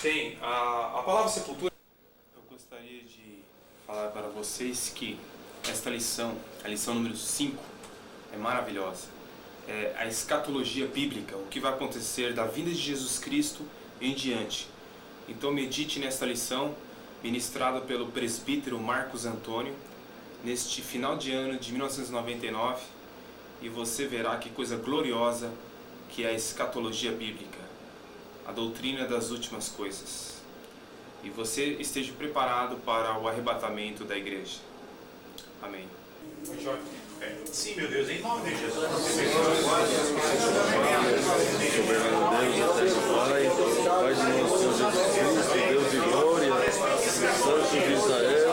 Tem a palavra sepultura. Eu gostaria de falar para vocês que esta lição, a lição número 5, é maravilhosa. É a escatologia bíblica, o que vai acontecer da vinda de Jesus Cristo em diante. Então medite nesta lição, ministrada pelo presbítero Marcos Antônio, neste final de ano de 1999, e você verá que coisa gloriosa que é a escatologia bíblica, a doutrina das últimas coisas. E você esteja preparado para o arrebatamento da igreja. Amém. Sim, meu Deus, em nome de Jesus. Pai de nosso Senhor Jesus Cristo, Deus de glória, Santo de Israel,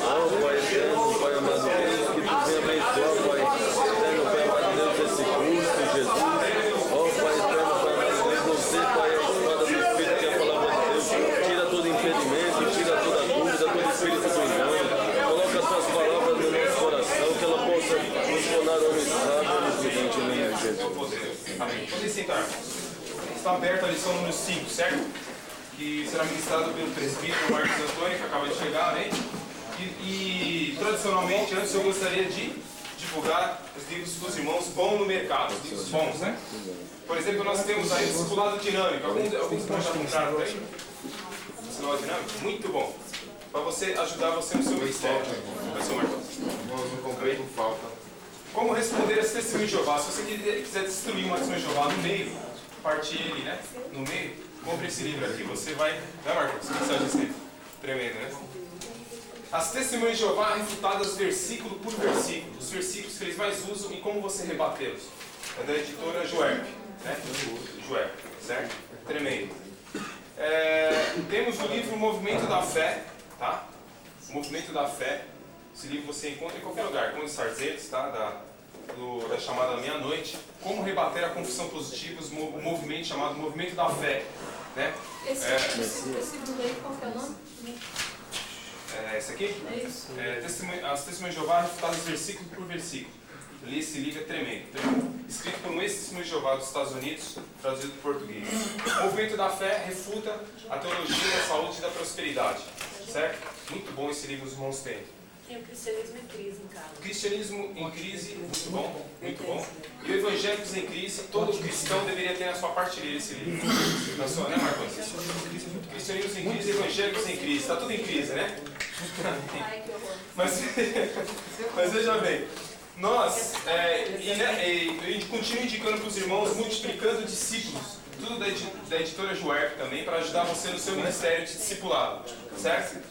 ó Pai eterno, Pai amado Deus, que tu venha abençoar, Pai eterno, Pai amado Deus, esse curso, Jesus, ó Pai eterno, Pai amado Deus, você, Pai, é a espada do Espírito, que é a palavra de Deus, tira todo impedimento, tira toda dúvida, todo espírito do engano, coloca as suas palavras no nosso coração, que ela possa nos tornar homens sábios, prudentes em nome de Jesus. Amém. Podem sentar. Está aberta a lição número 5, certo? Que será ministrada pelo presbítero Marcos Antônio, que acaba de chegar, né? E tradicionalmente, antes eu gostaria de divulgar os livros dos irmãos bons no mercado, os livros bons, né? Por exemplo, nós temos aí o Discipulado Dinâmico. Alguns irmãos já compraram aí? O Discipulado Dinâmico? Muito bom. Para você ajudar você no seu ministério. Vai ser o Marcos. Irmãos, não comprei por falta. Como responder às testemunhas de Jeová? Se você quiser destruir uma testemunha de Jeová no meio, partir ele, né? No meio, compre esse livro aqui. Você vai... Né, Marcos? Você precisa desse livro. Tremendo, né? As testemunhas de Jeová refutadas versículo por versículo. Os versículos que eles mais usam e como você rebatê-los. É da editora Juerp, né? Juerp, certo? Tremendo. Temos o livro Movimento da Fé, tá? O Movimento da Fé. Esse livro você encontra em qualquer lugar, como os Sarzetes, tá? Da chamada meia-noite. Como rebater a confissão positiva, o movimento chamado Movimento da Fé, né? Esse livro aí, qual que é o nome? Esse aqui? É isso. As Testemunhas de Jeová refutadas versículo por versículo. Eu li esse livro, é tremendo. Escrito por um ex-testemunho de Jeová dos Estados Unidos, traduzido para português. O Movimento da Fé refuta a teologia da saúde e da prosperidade. Certo? Muito bom esse livro, os irmãos têm. Tem o Cristianismo em Crise em casa. Cristianismo em Crise, muito bom, muito bom. E o Evangélicos em Crise, todo cristão deveria ter na sua partilha esse livro. Na sua, né, Marcos? Cristianismo em Crise, Evangélicos em Crise. Está tudo em crise, né? Ai, que horror. Mas veja bem, nós, a gente continua indicando para os irmãos, multiplicando discípulos, tudo da editora Juerp também, para ajudar você no seu ministério de discipulado, certo?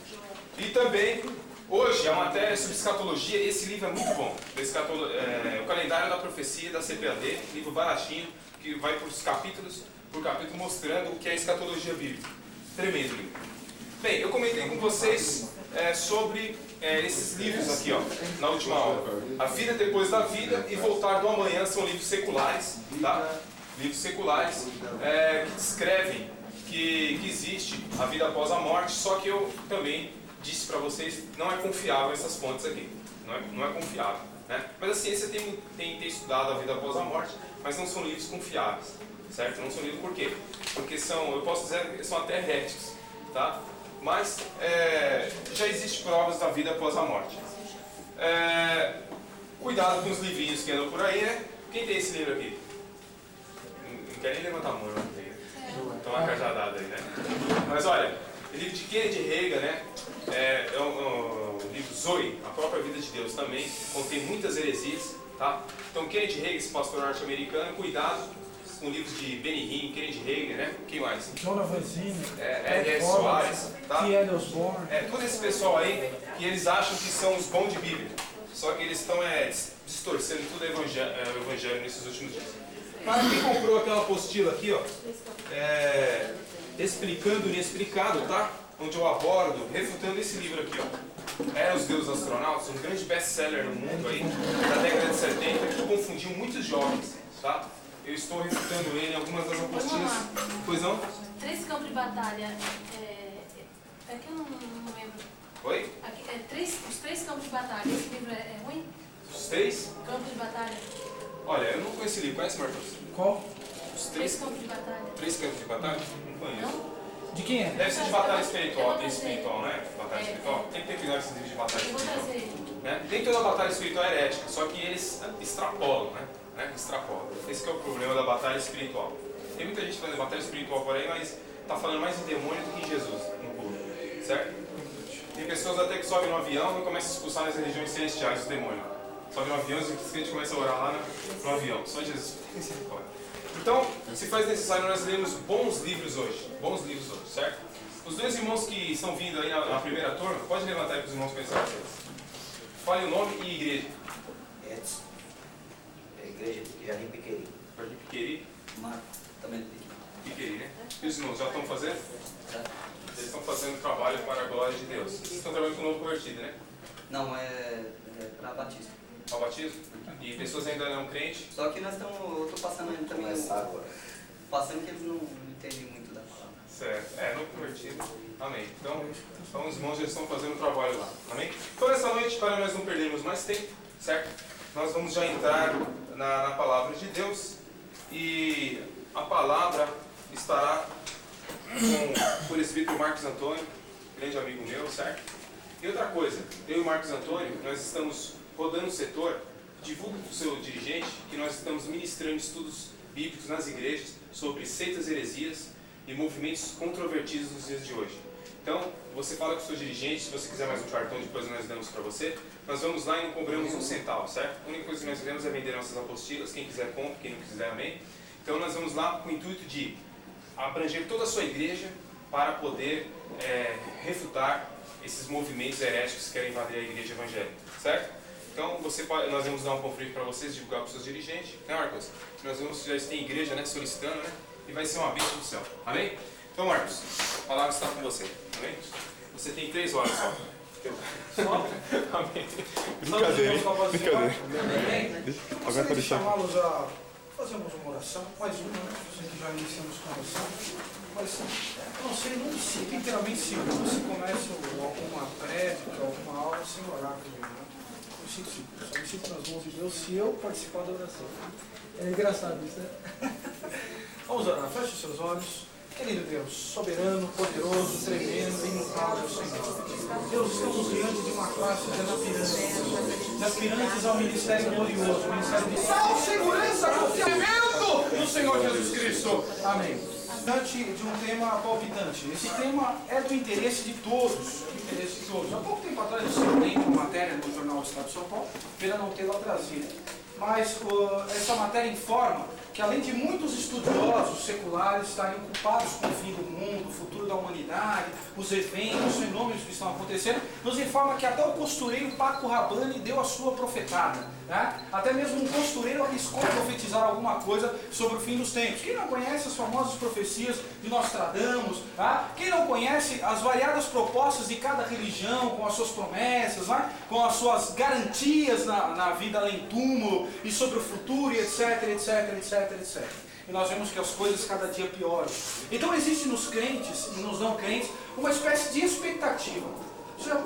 E também, hoje, a matéria sobre escatologia, esse livro é muito bom, o Calendário da Profecia, da CPAD, livro baratinho, que vai por capítulo, mostrando o que é escatologia bíblica. Tremendo livro. Bem, eu comentei com vocês sobre esses livros aqui, ó, na última aula. A Vida Depois da Vida e Voltar do Amanhã são livros seculares, tá? Livros seculares que descrevem que existe a vida após a morte, só que eu também disse para vocês, não é confiável essas fontes aqui, não é confiável, né? Mas a ciência tem estudado a vida após a morte, mas não são livros confiáveis, certo? Não são livros por quê? Porque eu posso dizer que são até heréticos, tá? Mas já existem provas da vida após a morte. Cuidado com os livrinhos que andam por aí, né? Quem tem esse livro aqui? Não quer nem levantar a mão, não tem. Então uma cajadada aí, né? Mas olha, o livro de Kennedy Reagan, né? É o livro Zoe, a própria vida de Deus também, contém muitas heresias, tá? Então Kennedy Reagan, esse pastor norte-americano, cuidado com livros de Benny Hinn, Kennedy Reagan, né? Quem mais? Jonah Vanzini, R.S. Soares, tá? T.L. Osborne. Todo esse pessoal aí que eles acham que são os bons de Bíblia, só que eles estão distorcendo tudo o evangelho nesses últimos dias. Para quem comprou aquela apostila aqui, ó, Explicando o Inexplicado, tá? Onde eu abordo, refutando esse livro aqui, ó. Os Deuses Astronautas, um grande best-seller no mundo aí, da década de 70, que confundiu muitos jovens, tá? Eu estou refutando ele em algumas das apostilas. Pois não? 3 campos de batalha. Aqui eu não lembro. Oi? Os 3 campos de batalha. Esse livro é ruim? Os 3? Campos de batalha. Olha, eu não conheço esse livro. Conhece, Marcos? Qual? Os 3 campos de batalha. 3 campos de batalha? Não conheço. Não? De quem é? Deve ser de batalha espiritual, né? Batalha espiritual. Tem que ter cuidado com esses livros de batalha Eu vou espiritual. trazer. Né? Nem toda batalha espiritual é herética, só que eles extrapolam, né? Extrapolam. Esse que é o problema da batalha espiritual. Tem muita gente falando de batalha espiritual por aí, mas está falando mais em demônio do que em Jesus no povo, certo? Tem pessoas até que sobem no avião e começam a expulsar nas religiões celestiais os demônios. Sobe no avião e os crentes começam a orar lá no avião. Só Jesus. Então, se faz necessário nós lermos bons livros hoje, certo? Os dois irmãos que estão vindo aí na primeira turma, pode levantar aí para os irmãos conhecerem vocês. Fale o nome e igreja. Edson, é a igreja de Jardim Piqueri. Jardim Piqueri. Marco, também Piqueri, né? E os irmãos já estão fazendo? Já. Eles estão fazendo trabalho para a glória de Deus. Vocês estão trabalhando com o novo convertido, né? Não, é para batismo. Ao batismo? E pessoas ainda não crentes? Só que nós estamos, eu estou passando ainda também, passando que eles não entendem muito da palavra. Certo. Novo convertido. Amém. Então os irmãos já estão fazendo o trabalho lá. Amém? Então, essa noite, para nós não perdermos mais tempo, certo? Nós vamos já entrar na palavra de Deus. E a palavra estará com o presbítero Marcos Antônio, grande amigo meu, certo? E outra coisa, eu e o Marcos Antônio, nós estamos rodando o setor. Divulgue para o seu dirigente que nós estamos ministrando estudos bíblicos nas igrejas sobre seitas, heresias e movimentos controvertidos nos dias de hoje. Então, você fala com o seu dirigente, se você quiser mais um cartão, depois nós damos para você. Nós vamos lá e não cobramos um centavo, certo? A única coisa que nós queremos é vender nossas apostilas, quem quiser compra, quem não quiser, amém? Então nós vamos lá com o intuito de abranger toda a sua igreja para poder refutar esses movimentos heréticos que querem invadir a igreja evangélica, certo? Então nós vamos dar um panfleto para vocês, divulgar para os seus dirigentes, né, Marcos? Nós vamos, já tem igreja, né, solicitando, né? E vai ser uma bênção do céu, amém? Então, Marcos, a palavra está com você, amém? Você tem 3 horas só. Só? Amém. Brincadeira, hein? Eu gostaria de chamá-los a fazermos uma oração, mais uma, né? Eu sei que já iniciamos com a oração, mas eu não sei, não me sinto inteiramente seguro se começo alguma prédica, alguma aula sem orar comigo, né? Eu sinto seguro, só me sinto nas mãos de Deus se eu participar da oração. É engraçado isso, né? Vamos orar, feche os seus olhos. Querido Deus, soberano, poderoso, tremendo, imutável, Senhor. Deus, estamos diante de uma classe de aspirantes ao ministério glorioso, o ministério de sal, segurança, confiamento no Senhor Jesus Cristo. Amém. Diante de um tema palpitante. Esse tema é do interesse de todos. Há pouco tempo atrás eu citei uma matéria no jornal Estado de São Paulo, pena não tê-la trazido. Mas essa matéria informa que, além de muitos estudiosos seculares estarem ocupados com o fim do mundo, o futuro da humanidade, os eventos, os fenômenos que estão acontecendo, nos informa que até o costureiro Paco Rabanne deu a sua profetada. Né? Até mesmo um costureiro arriscou profetizar alguma coisa sobre o fim dos tempos. Quem não conhece as famosas profecias de Nostradamus? Tá? Quem não conhece as variadas propostas de cada religião, com as suas promessas, né? Com as suas garantias na vida além do túmulo, e sobre o futuro, e etc, etc, etc, etc. E nós vemos que as coisas cada dia pioram. Então existe nos crentes e nos não crentes uma espécie de expectativa. Você já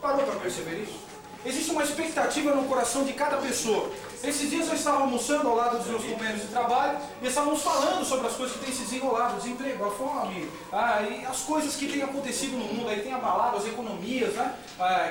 parou para perceber isso? Existe uma expectativa no coração de cada pessoa. Esses dias eu estava almoçando ao lado dos meus companheiros de trabalho e estávamos falando sobre as coisas que têm se desenrolado, o desemprego, a fome, e as coisas que têm acontecido no mundo, aí tem abalado as economias, né?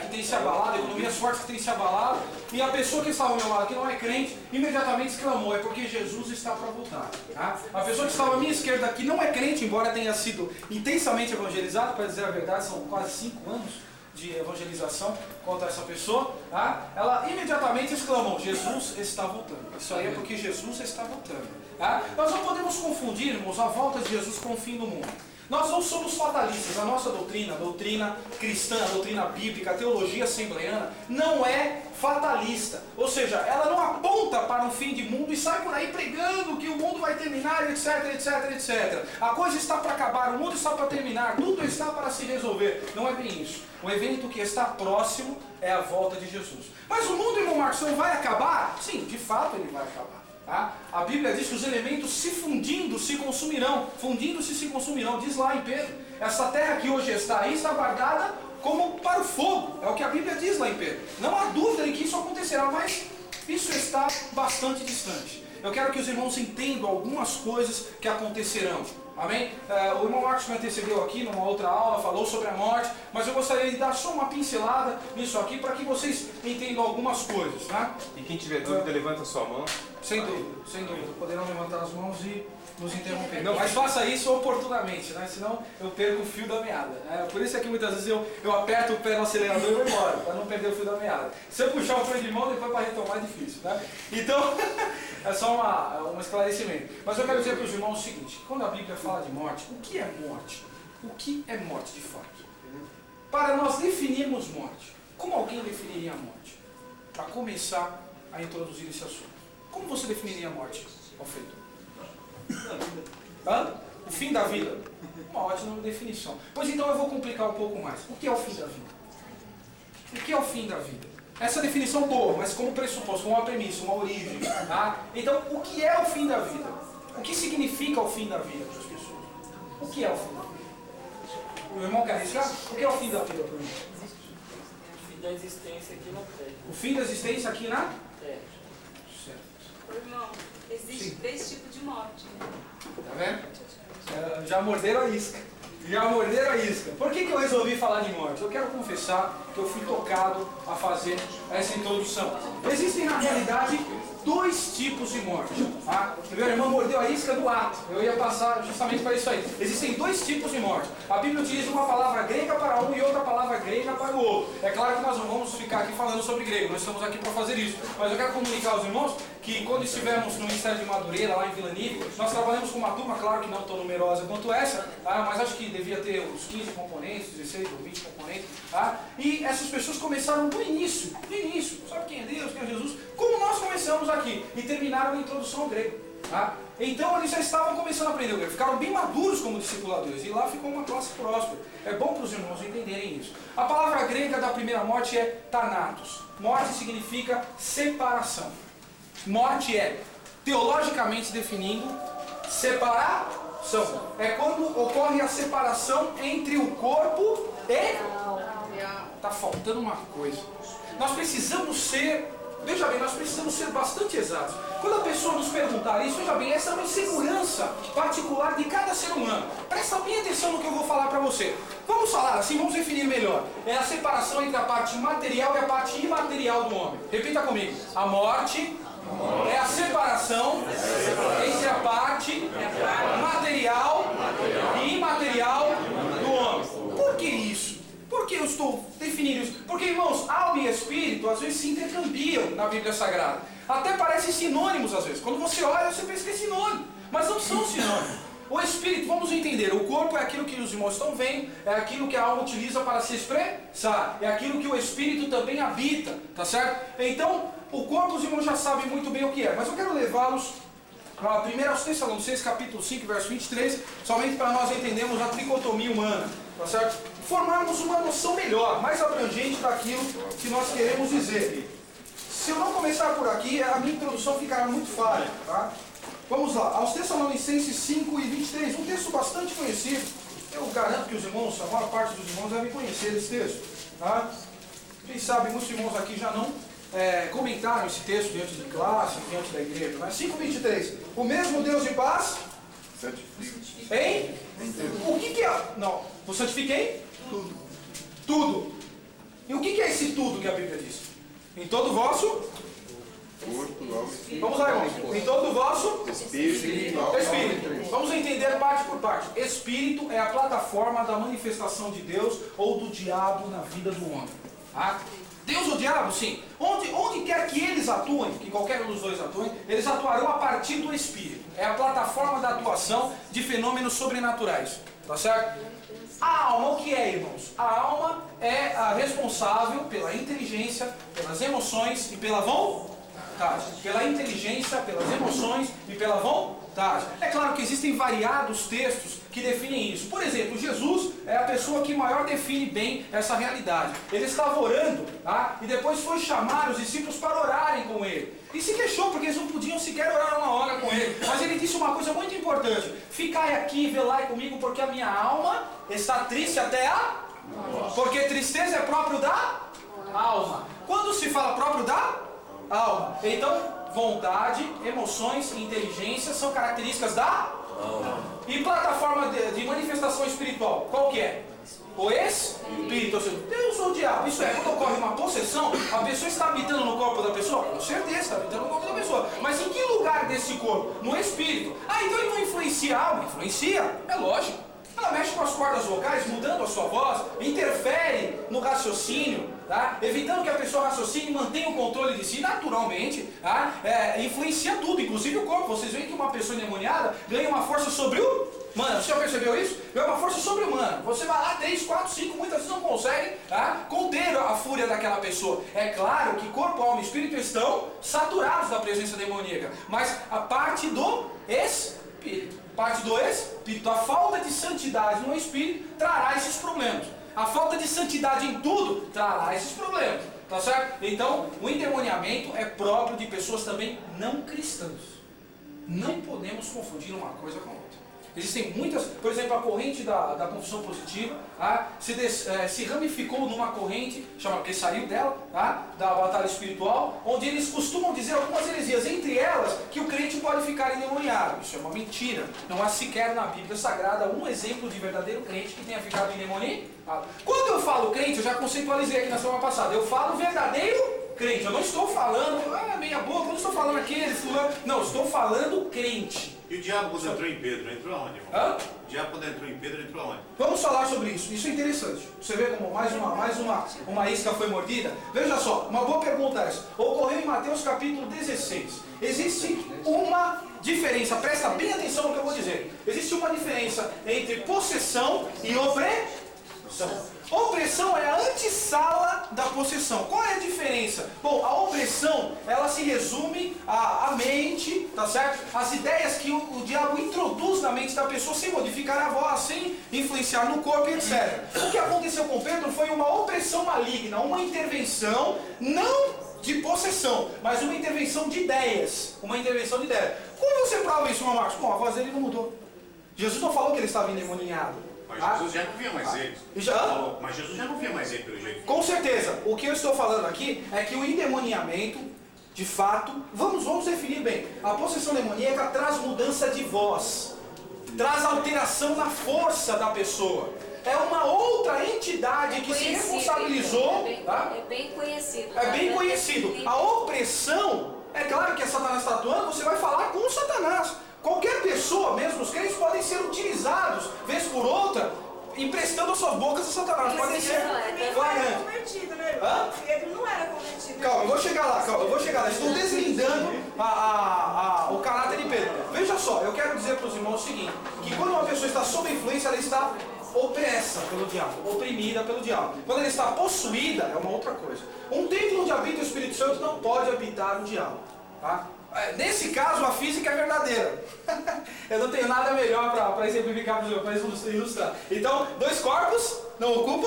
Que têm se abalado, economias fortes que têm se abalado, e a pessoa que estava ao meu lado, que não é crente, imediatamente exclamou: é porque Jesus está para voltar. Tá? A pessoa que estava à minha esquerda, que não é crente, embora tenha sido intensamente evangelizado, para dizer a verdade, são quase 5 anos de evangelização contra essa pessoa, tá? Ela imediatamente exclamou: Jesus está voltando. Isso aí é porque Jesus está voltando. Tá? Nós não podemos confundir, irmãos, a volta de Jesus com o fim do mundo. Nós não somos fatalistas. A nossa doutrina, a doutrina cristã, a doutrina bíblica, a teologia assembleiana, não é fatalista. Ou seja, ela não aponta para um fim de mundo e sai por aí pregando que o mundo vai terminar, etc, etc, etc. A coisa está para acabar, o mundo está para terminar, tudo está para se resolver. Não é bem isso. O evento que está próximo é a volta de Jesus. Mas o mundo, irmão Marcos, não vai acabar? Sim, de fato ele vai acabar. Tá? A Bíblia diz que os elementos se fundindo se consumirão. Fundindo-se se consumirão, diz lá em Pedro. Essa terra que hoje está aí está guardada como para o fogo. É o que a Bíblia diz lá em Pedro. Não há dúvida de que isso acontecerá, mas isso está bastante distante. eu quero que os irmãos entendam algumas coisas que acontecerão. Amém? O irmão Marcos me antecedeu aqui numa outra aula, falou sobre a morte, mas eu gostaria de dar só uma pincelada nisso aqui para que vocês entendam algumas coisas, tá? E quem tiver dúvida, levanta a sua mão. Sem dúvida. Poderão levantar as mãos e nos interromper. Não, Mas faça isso oportunamente, né? Senão eu perco o fio da meada. Por isso é que muitas vezes eu aperto o pé no acelerador e vou embora, para não perder o fio da meada. Se eu puxar o freio de mão, depois para retomar é difícil, né? Então, é só um esclarecimento. Mas eu quero dizer para os irmãos o seguinte: quando a Bíblia fala de morte, o que é morte? O que é morte de fato? Para nós definirmos morte, como alguém definiria a morte? Para começar a introduzir esse assunto. Como você definiria a morte, Alfredo? O fim da vida? Uma ótima definição. Pois então eu vou complicar um pouco mais. O que é o fim da vida? O que é o fim da vida? Essa definição boa, mas como pressuposto, como uma premissa, uma origem. Tá? Então, o que é o fim da vida? O que significa o fim da vida para as pessoas? O que é o fim da vida? O irmão quer arriscar? O que é o fim da vida para o irmão? O fim da existência aqui na Terra. O fim da existência aqui na Terra. Certo. Irmão, existe 3 tipos de morte. Tá vendo? Já morderam a isca. Por que eu resolvi falar de morte? Eu quero confessar que eu fui tocado a fazer essa introdução. Existem, na realidade, 2 tipos de morte. Tá? Meu irmão mordeu a isca do ato. Eu ia passar justamente para isso aí. Existem 2 tipos de morte. A Bíblia utiliza uma palavra grega para um e outra palavra grega para o outro. É claro que nós não vamos ficar aqui falando sobre grego. Nós estamos aqui para fazer isso. Mas eu quero comunicar aos irmãos que quando estivemos no Ministério de Madureira, lá em Vila Nível, nós trabalhamos com uma turma, claro que não tão numerosa quanto essa, mas acho que devia ter uns 15 componentes, 16 ou 20 componentes. E essas pessoas começaram do início. Sabe quem é Deus, quem é Jesus? Como nós começamos aqui e terminaram a introdução ao grego. Então eles já estavam começando a aprender o grego, ficaram bem maduros como discipuladores e lá ficou uma classe próspera. É bom para os irmãos entenderem isso. A palavra grega da primeira morte é thanatos. Morte significa separação. Morte é, teologicamente definindo, separação. É quando ocorre a separação entre o corpo e... Está faltando uma coisa. Nós precisamos ser... Veja bem, nós precisamos ser bastante exatos. Quando a pessoa nos perguntar isso, veja bem, essa é uma insegurança particular de cada ser humano. Presta bem atenção no que eu vou falar para você. Vamos falar assim, vamos definir melhor. É a separação entre a parte material e a parte imaterial do homem. Repita comigo. A morte é a separação entre a parte material e imaterial do homem. Por que isso? Por que eu estou definindo isso? Porque, irmãos, alma e espírito às vezes se intercambiam na Bíblia Sagrada. Até parecem sinônimos às vezes. Quando você olha, você pensa que é sinônimo. Mas não são sinônimos. O espírito, vamos entender, o corpo é aquilo que os irmãos estão vendo, é aquilo que a alma utiliza para se expressar, é aquilo que o espírito também habita, tá certo? Então, o corpo os irmãos já sabem muito bem o que é. Mas eu quero levá-los a 1 Tessalonicenses capítulo 5, verso 23, somente para nós entendermos a tricotomia humana, tá certo? Formarmos uma noção melhor, mais abrangente daquilo que nós queremos dizer. Se eu não começar por aqui, a minha introdução ficará muito falha, tá? Vamos lá, aos Tessalonicenses 5 e 23, um texto bastante conhecido. Eu garanto que os irmãos, a maior parte dos irmãos devem conhecer esse texto, tá? Quem sabe muitos irmãos aqui já não comentaram esse texto diante de classe, diante da igreja, né? 5:23. O mesmo Deus de paz santifique. Hein? O que é? Não, o santifique em? Tudo. E o que é esse tudo que a Bíblia diz? Em todo o vosso vamos lá, irmãos. Em todo o vosso Espírito. Vamos entender parte por parte. Espírito é a plataforma da manifestação de Deus ou do diabo na vida do homem. Deus ou o diabo, sim. Onde quer que eles atuem, que qualquer um dos dois atuem, eles atuarão a partir do Espírito. É a plataforma da atuação de fenômenos sobrenaturais. Tá certo? A alma, o que é, irmãos? A alma é a responsável pela inteligência, pelas emoções e pela vontade. Pela inteligência, pelas emoções e pela vontade. É claro que existem variados textos que definem isso. Por exemplo, Jesus é a pessoa que maior define bem essa realidade. Ele estava orando, tá? E depois foi chamar os discípulos para orarem com ele. E se queixou porque eles não podiam sequer orar uma hora com ele. Mas ele disse uma coisa muito importante: ficai aqui e velai comigo, porque a minha alma está triste até a... Porque tristeza é próprio da alma. Quando se fala próprio da alma, então vontade, emoções e inteligência são características da alma. E plataforma de manifestação espiritual, qual que é? O Espírito, ou seja, Deus ou o diabo. Isso é, quando ocorre uma possessão, a pessoa está habitando no corpo da pessoa? Com certeza, está habitando no corpo da pessoa. Mas em que lugar desse corpo? No Espírito. Ah, então ele não influencia a alma? Influencia, é lógico. Ela mexe com as cordas vocais, mudando a sua voz, interfere no raciocínio, tá? Evitando que a pessoa raciocine e mantenha o controle de si naturalmente, tá? Influencia tudo, inclusive o corpo. Vocês veem que uma pessoa endemoniada ganha uma força sobre o... Mano, você já percebeu isso? É uma força sobre-humana. Você vai lá, 3, 4, 5, muitas vezes não consegue, tá, conter a fúria daquela pessoa. É claro que corpo, alma e espírito estão saturados da presença demoníaca. Mas a parte do espírito. Parte do espírito. A falta de santidade no espírito trará esses problemas. A falta de santidade em tudo trará esses problemas. Tá certo? Então, o endemoniamento é próprio de pessoas também não cristãs. Não podemos confundir uma coisa com a outra. Existem muitas, por exemplo, a corrente da confissão positiva, tá? Se ramificou numa corrente, que saiu dela, tá? Da batalha espiritual, onde eles costumam dizer algumas heresias, entre elas que o crente pode ficar endemoniado. Isso é uma mentira. Não há sequer na Bíblia Sagrada um exemplo de verdadeiro crente que tenha ficado endemoniado. Quando eu falo crente, eu já conceitualizei aqui na semana passada, eu falo verdadeiro crente. Eu não estou falando, meia boca, eu não estou falando aquele, fulano. Não, eu estou falando crente. E o diabo quando entrou em Pedro, entrou aonde, irmão? Hã? O diabo quando entrou em Pedro, entrou aonde? Vamos falar sobre isso. Isso é interessante. Você vê como mais uma isca foi mordida? Veja só, uma boa pergunta essa. Ocorreu em Mateus capítulo 16. Existe uma diferença, presta bem atenção no que eu vou dizer. Existe uma diferença entre possessão e opressão. Opressão é a antessala da possessão. Qual é a diferença? Bom, a opressão, ela se resume à mente, tá certo? As ideias que o diabo introduz na mente da pessoa sem modificar a voz, sem influenciar no corpo, etc. O que aconteceu com Pedro foi uma opressão maligna, uma intervenção, não de possessão, mas uma intervenção de ideias. Uma intervenção de ideias. Como você prova isso, irmão Marcos? Bom, a voz dele não mudou. Jesus não falou que ele estava endemoniado. Mas Jesus já não via mais ele. Mas Jesus já não via mais ele pelo jeito. Com certeza. O que eu estou falando aqui é que o endemoniamento, de fato, vamos definir bem. A possessão demoníaca traz mudança de voz, traz alteração na força da pessoa. É uma outra entidade que se responsabilizou. É bem conhecido. É bem conhecido. A opressão, é claro que a Satanás está atuando, você vai falar com o Satanás. Qualquer pessoa, mesmo os crentes, podem ser utilizados, vez por outra, emprestando as suas bocas a Satanás. Podem ser flagrantes. Pedro não era convertido. Calma, eu vou chegar lá. Estou deslindando o caráter de Pedro. Veja só, eu quero dizer para os irmãos o seguinte, que quando uma pessoa está sob influência, ela está opressa pelo diabo, oprimida pelo diabo. Quando ela está possuída, é uma outra coisa. Um templo onde habita o Espírito Santo não pode habitar o diabo, tá? Nesse caso, a física é verdadeira. Eu não tenho nada melhor para exemplificar, para ilustrar. Então, dois corpos não ocupam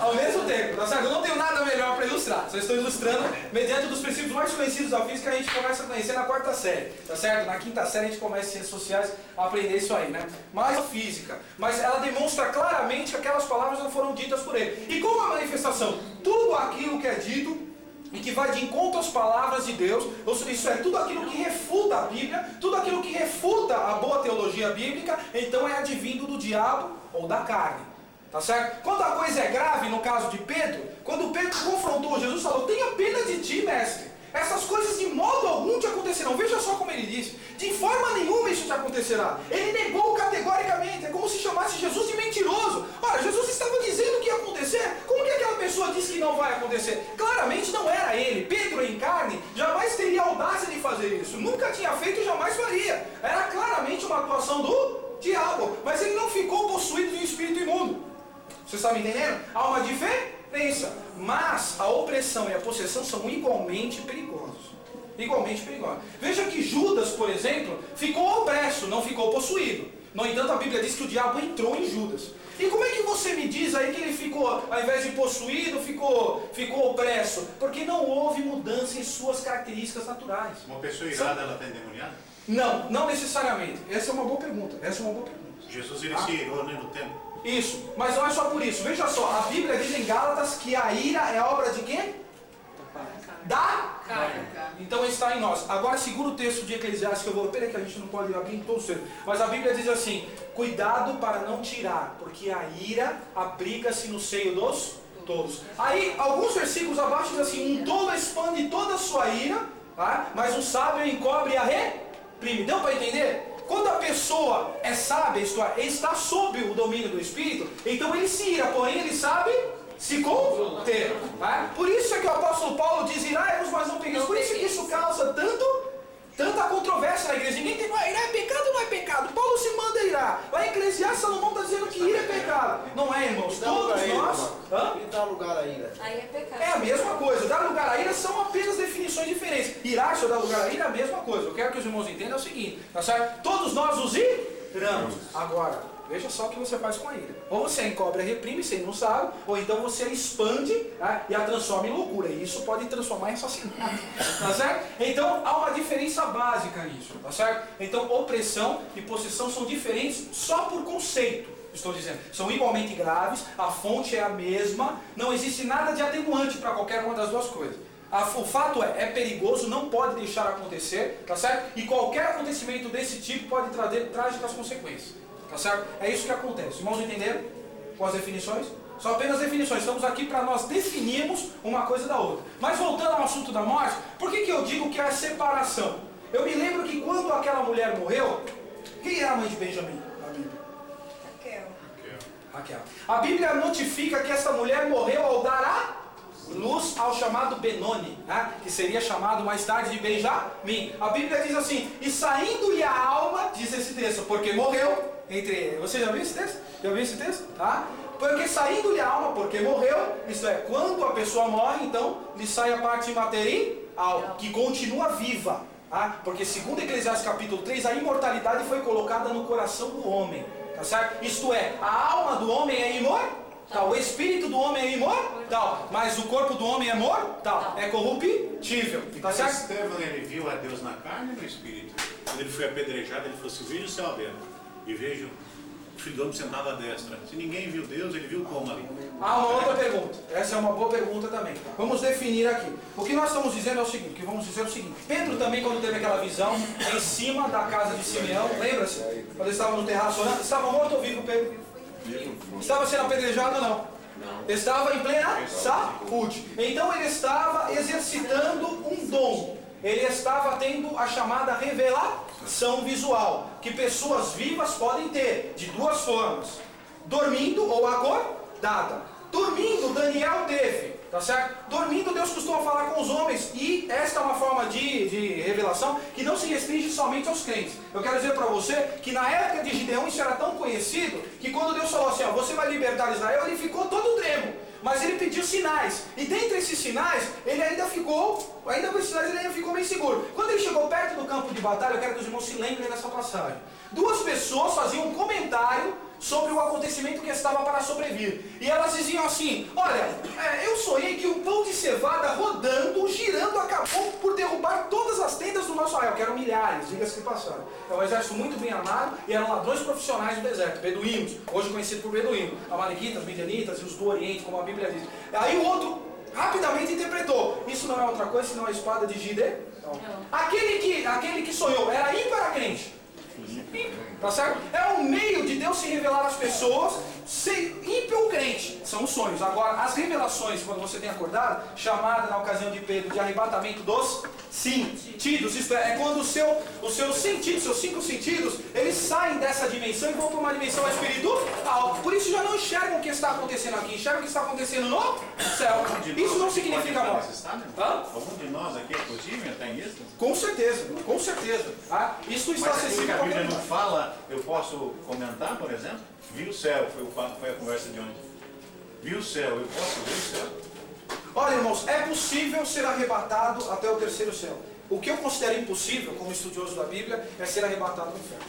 ao mesmo tempo, tá certo? Eu não tenho nada melhor para ilustrar. Só estou ilustrando mediante um dos princípios mais conhecidos da física, a gente começa a conhecer na 4ª série, tá certo? Na 5ª série a gente começa em ciências sociais a aprender isso aí, né? Mas a física, mas ela demonstra claramente que aquelas palavras não foram ditas por ele. E como a manifestação, tudo aquilo que é dito e que vai de encontro às palavras de Deus, isso é, tudo aquilo que refuta a Bíblia, tudo aquilo que refuta a boa teologia bíblica, então é advindo do diabo ou da carne, tá certo? Quando a coisa é grave, no caso de Pedro, quando Pedro confrontou Jesus, falou, tenha pena de ti, mestre, essas coisas de modo algum te acontecerão. Veja só como ele disse, de forma nenhuma isso te acontecerá. Ele negou categoricamente, é como se chamasse Jesus de mentiroso. Ora, Jesus estava dizendo que ia acontecer, como que aquela pessoa diz que não vai acontecer? Claramente não era ele. Pedro em carne jamais teria audácia de fazer isso, nunca tinha feito e jamais faria. Era claramente uma atuação do diabo, mas ele não ficou possuído de um espírito imundo. Você está me entendendo? Há uma diferença. Mas a opressão e a possessão são igualmente perigosos. Igualmente perigosos. Veja que Judas, por exemplo, ficou opresso, não ficou possuído. No entanto, a Bíblia diz que o diabo entrou em Judas. E como é que você me diz aí que ele ficou, ao invés de possuído, ficou opresso? Porque não houve mudança em suas características naturais. Uma pessoa irada, ela está endemoniada? Não, não necessariamente. Essa é uma boa pergunta. Jesus ele se irou, né, no templo. Isso, mas não é só por isso. Veja só, a Bíblia diz em Gálatas que a ira é obra de quem? da carne. Então está em nós. Agora segura o texto de Eclesiastes que eu vou... Peraí que a gente não pode abrir em todos os textos. Mas a Bíblia diz assim: cuidado para não tirar, porque a ira abriga-se no seio dos tolos. Aí, alguns versículos abaixo diz assim: um tolo expande toda a sua ira, tá? Mas um sábio encobre e a reprime. Deu para entender? Quando a pessoa é sábia, isto é, ele está sob o domínio do Espírito, então ele se ira, porém ele sabe se conter. Tá? Por isso é que o apóstolo Paulo diz: irai-vos, mas não pegueis. Por isso que isso causa tanta controvérsia na igreja. Ninguém tem, irar é pecado ou não é pecado? Paulo se manda irar. Lá em Eclesiastes, Salomão está dizendo que ira é pecado. Não é, irmãos? Todos nós... E dá lugar a ira? Aí é pecado. É a mesma coisa. Dar lugar à ira são apenas definições diferentes. Irar-se ou dar lugar à ira é a mesma coisa. Eu quero que os irmãos entendam o seguinte, tá certo? Todos nós nos iramos. Agora, veja só o que você faz com a ira. Ou você a encobre e reprime, você não sabe, ou então você a expande, tá? E a transforma em loucura. E isso pode transformar em assassinato. Tá certo? Então há uma diferença básica nisso. Tá certo? Então opressão e possessão são diferentes só por conceito. Estou dizendo, são igualmente graves, a fonte é a mesma, não existe nada de atenuante para qualquer uma das duas coisas. O fato é perigoso, não pode deixar acontecer, tá certo? E qualquer acontecimento desse tipo pode trazer trágicas consequências, tá certo? É isso que acontece. Irmãos, entenderam? Com as definições? São apenas definições, estamos aqui para nós definirmos uma coisa da outra. Mas voltando ao assunto da morte, por que eu digo que é a separação? Eu me lembro que quando aquela mulher morreu, quem era a mãe de Benjamim? Raquel. A Bíblia notifica que essa mulher morreu ao dar a luz ao chamado Benoni, né? Que seria chamado mais tarde de Benjamim. A Bíblia diz assim: e saindo-lhe a alma, diz esse texto, porque morreu, você já viu esse texto? Já viu esse texto? Tá? Porque saindo-lhe a alma, porque morreu, isto é, quando a pessoa morre, então lhe sai a parte imaterial, que continua viva. Tá? Porque segundo Eclesiastes capítulo 3, a imortalidade foi colocada no coração do homem. Tá certo? Isto é, a alma do homem é imortal, o espírito do homem é imortal, mas o corpo do homem é mortal, é corruptível. Tá certo? Estevão, ele viu a Deus na carne ou no espírito? Quando ele foi apedrejado, ele falou assim: veja o céu aberto e vejo o Filho do Homem sentado à destra. Se ninguém viu Deus, ele viu como ali? Há uma outra pergunta. Essa é uma boa pergunta também. Vamos definir aqui. O que nós estamos dizendo é o seguinte, Pedro também, quando teve aquela visão em cima da casa de Simeão, lembra-se? Quando ele estava no terraço orando, estava morto ou vivo, Pedro? Estava sendo apedrejado ou não? Estava em plena saúde. Então ele estava exercitando um dom. Ele estava tendo a chamada revelação visual, que pessoas vivas podem ter de duas formas: dormindo ou acordada. Dormindo, Daniel teve, tá certo? Dormindo, Deus costuma falar com os homens, e esta é uma forma de revelação que não se restringe somente aos crentes. Eu quero dizer para você que na época de Gideão isso era tão conhecido, que quando Deus falou assim: ó, você vai libertar Israel, ele ficou todo tremo. Mas ele pediu sinais, e dentre esses sinais, ele ainda ficou bem seguro. Quando ele chegou perto do campo de batalha, eu quero que os irmãos se lembrem dessa passagem. Duas pessoas faziam um comentário sobre o acontecimento que estava para sobrevir. E elas diziam assim: olha, eu sonhei que um pão de cevada rodando, girando, acabou por derrubar todas as tendas do nosso arraial, que eram milhares, diga-se de passagem. É um exército muito bem armado, e eram ladrões profissionais do deserto, beduínos, hoje conhecido por beduíno, amalequitas, midianitas e os do Oriente, como a Bíblia diz. Aí o outro rapidamente interpretou: isso não é outra coisa senão a espada de Gideão. Aquele que sonhou era ímpar crente. Tá certo? É um meio de Deus se revelar às pessoas, ser ímpio ou crente, são os sonhos. Agora, as revelações, quando você tem acordado, chamada na ocasião de Pedro de arrebatamento dos sentidos, isto é quando os seus sentidos, seus 5 sentidos, eles saem dessa dimensão e vão para uma dimensão espiritual. Por isso já não enxergam o que está acontecendo aqui, enxergam o que está acontecendo no céu. Isso não significa morte. Algum de nós aqui é possível estar nisso? Com certeza, com certeza. Isso está acessível. Mas a Bíblia não fala, eu posso comentar, por exemplo? Vi o céu, foi a conversa de ontem. Vi o céu, eu posso ver o céu? Olha, irmãos, é possível ser arrebatado até o terceiro céu. O que eu considero impossível, como estudioso da Bíblia, é ser arrebatado do inferno.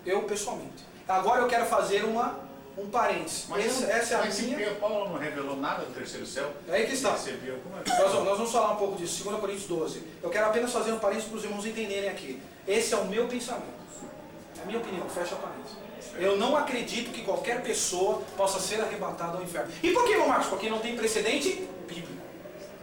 Eu, pessoalmente. Agora eu quero fazer um parênteses. Essa é a minha... Paulo não revelou nada do terceiro céu? É aí que está. Nós vamos falar um pouco disso, 2 Coríntios 12. Eu quero apenas fazer um parênteses para os irmãos entenderem aqui. Esse é o meu pensamento. É a minha opinião, fecha parênteses. Eu não acredito que qualquer pessoa possa ser arrebatada ao inferno. E por que, irmão Marcos? Porque não tem precedente bíblico.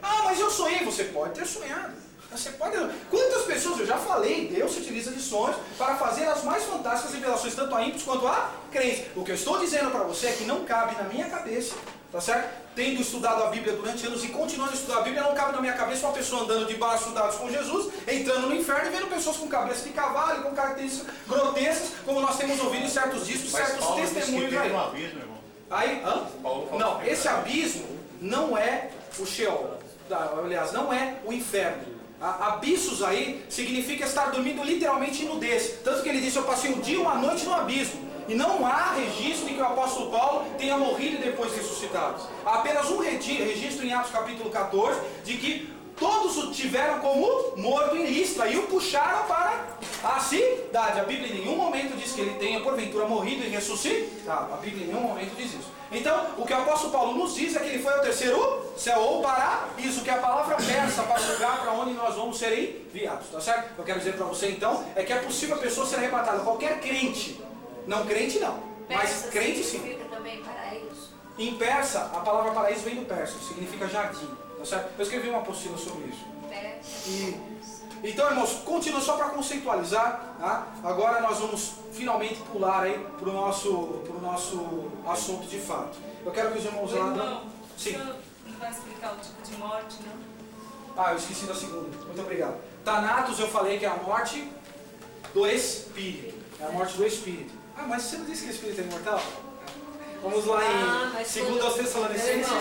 Ah, mas eu sonhei. Você pode ter sonhado. Você pode... Quantas pessoas, eu já falei, Deus se utiliza de sonhos para fazer as mais fantásticas revelações, tanto a ímpios quanto a crentes. O que eu estou dizendo para você é que não cabe na minha cabeça, tá certo? Tendo estudado a Bíblia durante anos e continuando a estudar a Bíblia, não cabe na minha cabeça uma pessoa andando de braços dados com Jesus, entrando no inferno e vendo pessoas com cabeça de cavalo, com características grotescas, como nós temos ouvido em certos discos, certos testemunhos aí. Um abismo, irmão. Aí, não, esse abismo não é o Sheol, aliás, não é o inferno. Abissos aí significa estar dormindo literalmente em nudez. Tanto que ele disse, eu passei um dia e uma noite no abismo. E não há registro de que o apóstolo Paulo tenha morrido e depois ressuscitado. Há apenas um registro em Atos capítulo 14, de que todos o tiveram como morto em Listra e o puxaram para a cidade. A Bíblia em nenhum momento diz que ele tenha porventura morrido e ressuscitado. A Bíblia em nenhum momento diz isso. Então, o que o apóstolo Paulo nos diz é que ele foi ao terceiro céu, ou paraíso, que é a palavra persa para o lugar para onde nós vamos ser enviados, tá certo? Eu quero dizer para você então, é que é possível a pessoa ser arrebatada, qualquer crente, não crente não, mas crente sim. Significa também paraíso? Em persa, a palavra paraíso vem do persa, significa jardim, tá certo? Eu escrevi uma apostila sobre isso. Então, irmãos, continua só para conceitualizar, tá? Agora nós vamos finalmente pular aí para o nosso assunto de fato. Eu quero que os irmãos lá... Sim. Não vai explicar o tipo de morte, não? Ah, eu esqueci da segunda. Muito obrigado. Thanatos eu falei que é a morte do espírito. É a morte do espírito. Ah, mas você não disse que o espírito é imortal? Vamos lá em 2 aos Tessalonicenses.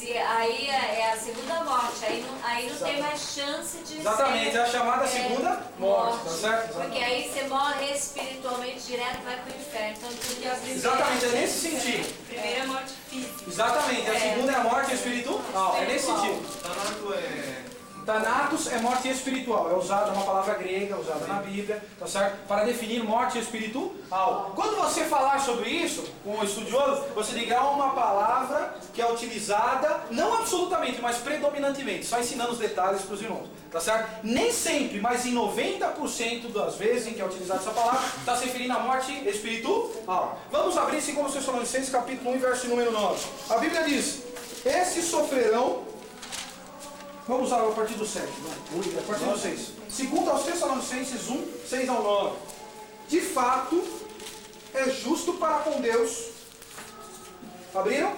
Aí é a segunda morte, aí não tem mais chance de Exatamente, é a chamada segunda morte, tá certo? Porque aí você morre espiritualmente direto, vai para o inferno. Então, porque a primeira, exatamente, é nesse sentido. Primeira é morte física. Exatamente, a segunda é a morte espiritual, é nesse sentido. Thanatos é morte espiritual, é uma palavra grega, usada na Bíblia, tá certo? Para definir morte espiritual. Quando você falar sobre isso, com o estudioso, você diga uma palavra que é utilizada, não absolutamente, mas predominantemente, só ensinando os detalhes para os irmãos, tá certo? Nem sempre, mas em 90% das vezes em que é utilizada essa palavra, está se referindo à morte espiritual. Vamos abrir 2 Tessalonicenses capítulo 1, verso número 9. A Bíblia diz, esses sofrerão... Vamos usar a partir do 7, a partir do 6. 2 aos Tessalonicenses 1, 6 ao 9. De fato, é justo para com Deus. Abriram?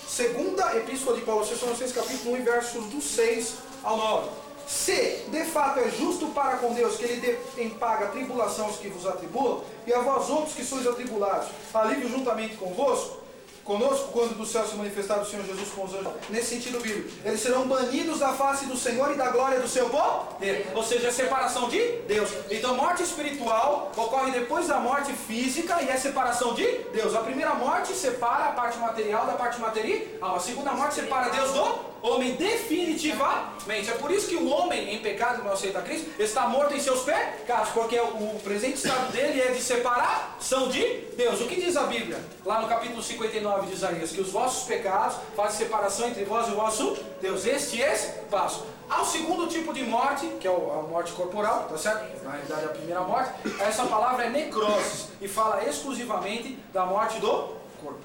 Segunda Epístola de Paulo aos Tessalonicenses, capítulo 1, versos do 6 ao 9. Se, de fato, é justo para com Deus que Ele paga a tribulação aos que vos atribulam, e a vós outros que sois atribulados, alívio juntamente convosco, conosco, quando do céu se manifestar o Senhor Jesus com os anjos, nesse sentido bíblico, eles serão banidos da face do Senhor e da glória do seu poder, ou seja, a separação de Deus. Então, morte espiritual ocorre depois da morte física e é separação de Deus. A primeira morte separa a parte material da parte material, a segunda morte separa Deus do homem definitivamente. É por isso que o homem em pecado, que não aceita Cristo, está morto em seus pecados, porque o presente estado dele é de separação de Deus. O que diz a Bíblia? Lá no capítulo 59 de Isaías, que os vossos pecados fazem separação entre vós e o vosso Deus. Este é esse passo. Há o segundo tipo de morte, que é a morte corporal, tá certo? Na realidade, a primeira morte. Essa palavra é necrosis e fala exclusivamente da morte do corpo.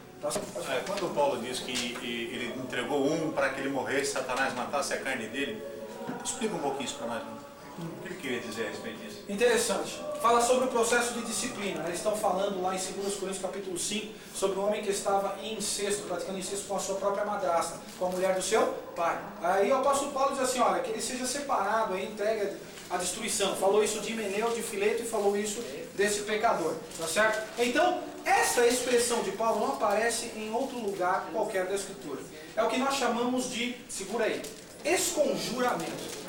Quando Paulo diz que ele entregou um para que ele morresse, Satanás matasse a carne dele, explica um pouquinho isso para nós. O que ele queria dizer a respeito disso? Interessante. Fala sobre o processo de disciplina. Eles estão falando lá em 2 Coríntios capítulo 5 sobre um homem que estava em incesto, praticando incesto com a sua própria madrasta, com a mulher do seu pai. Aí o apóstolo Paulo diz assim, olha, que ele seja separado, aí, entregue à destruição. Falou isso de Himeneu, de Fileto, e falou isso desse pecador, tá certo? Então, essa expressão de Paulo não aparece em outro lugar qualquer da Escritura. É o que nós chamamos de, segura aí, esconjuramento.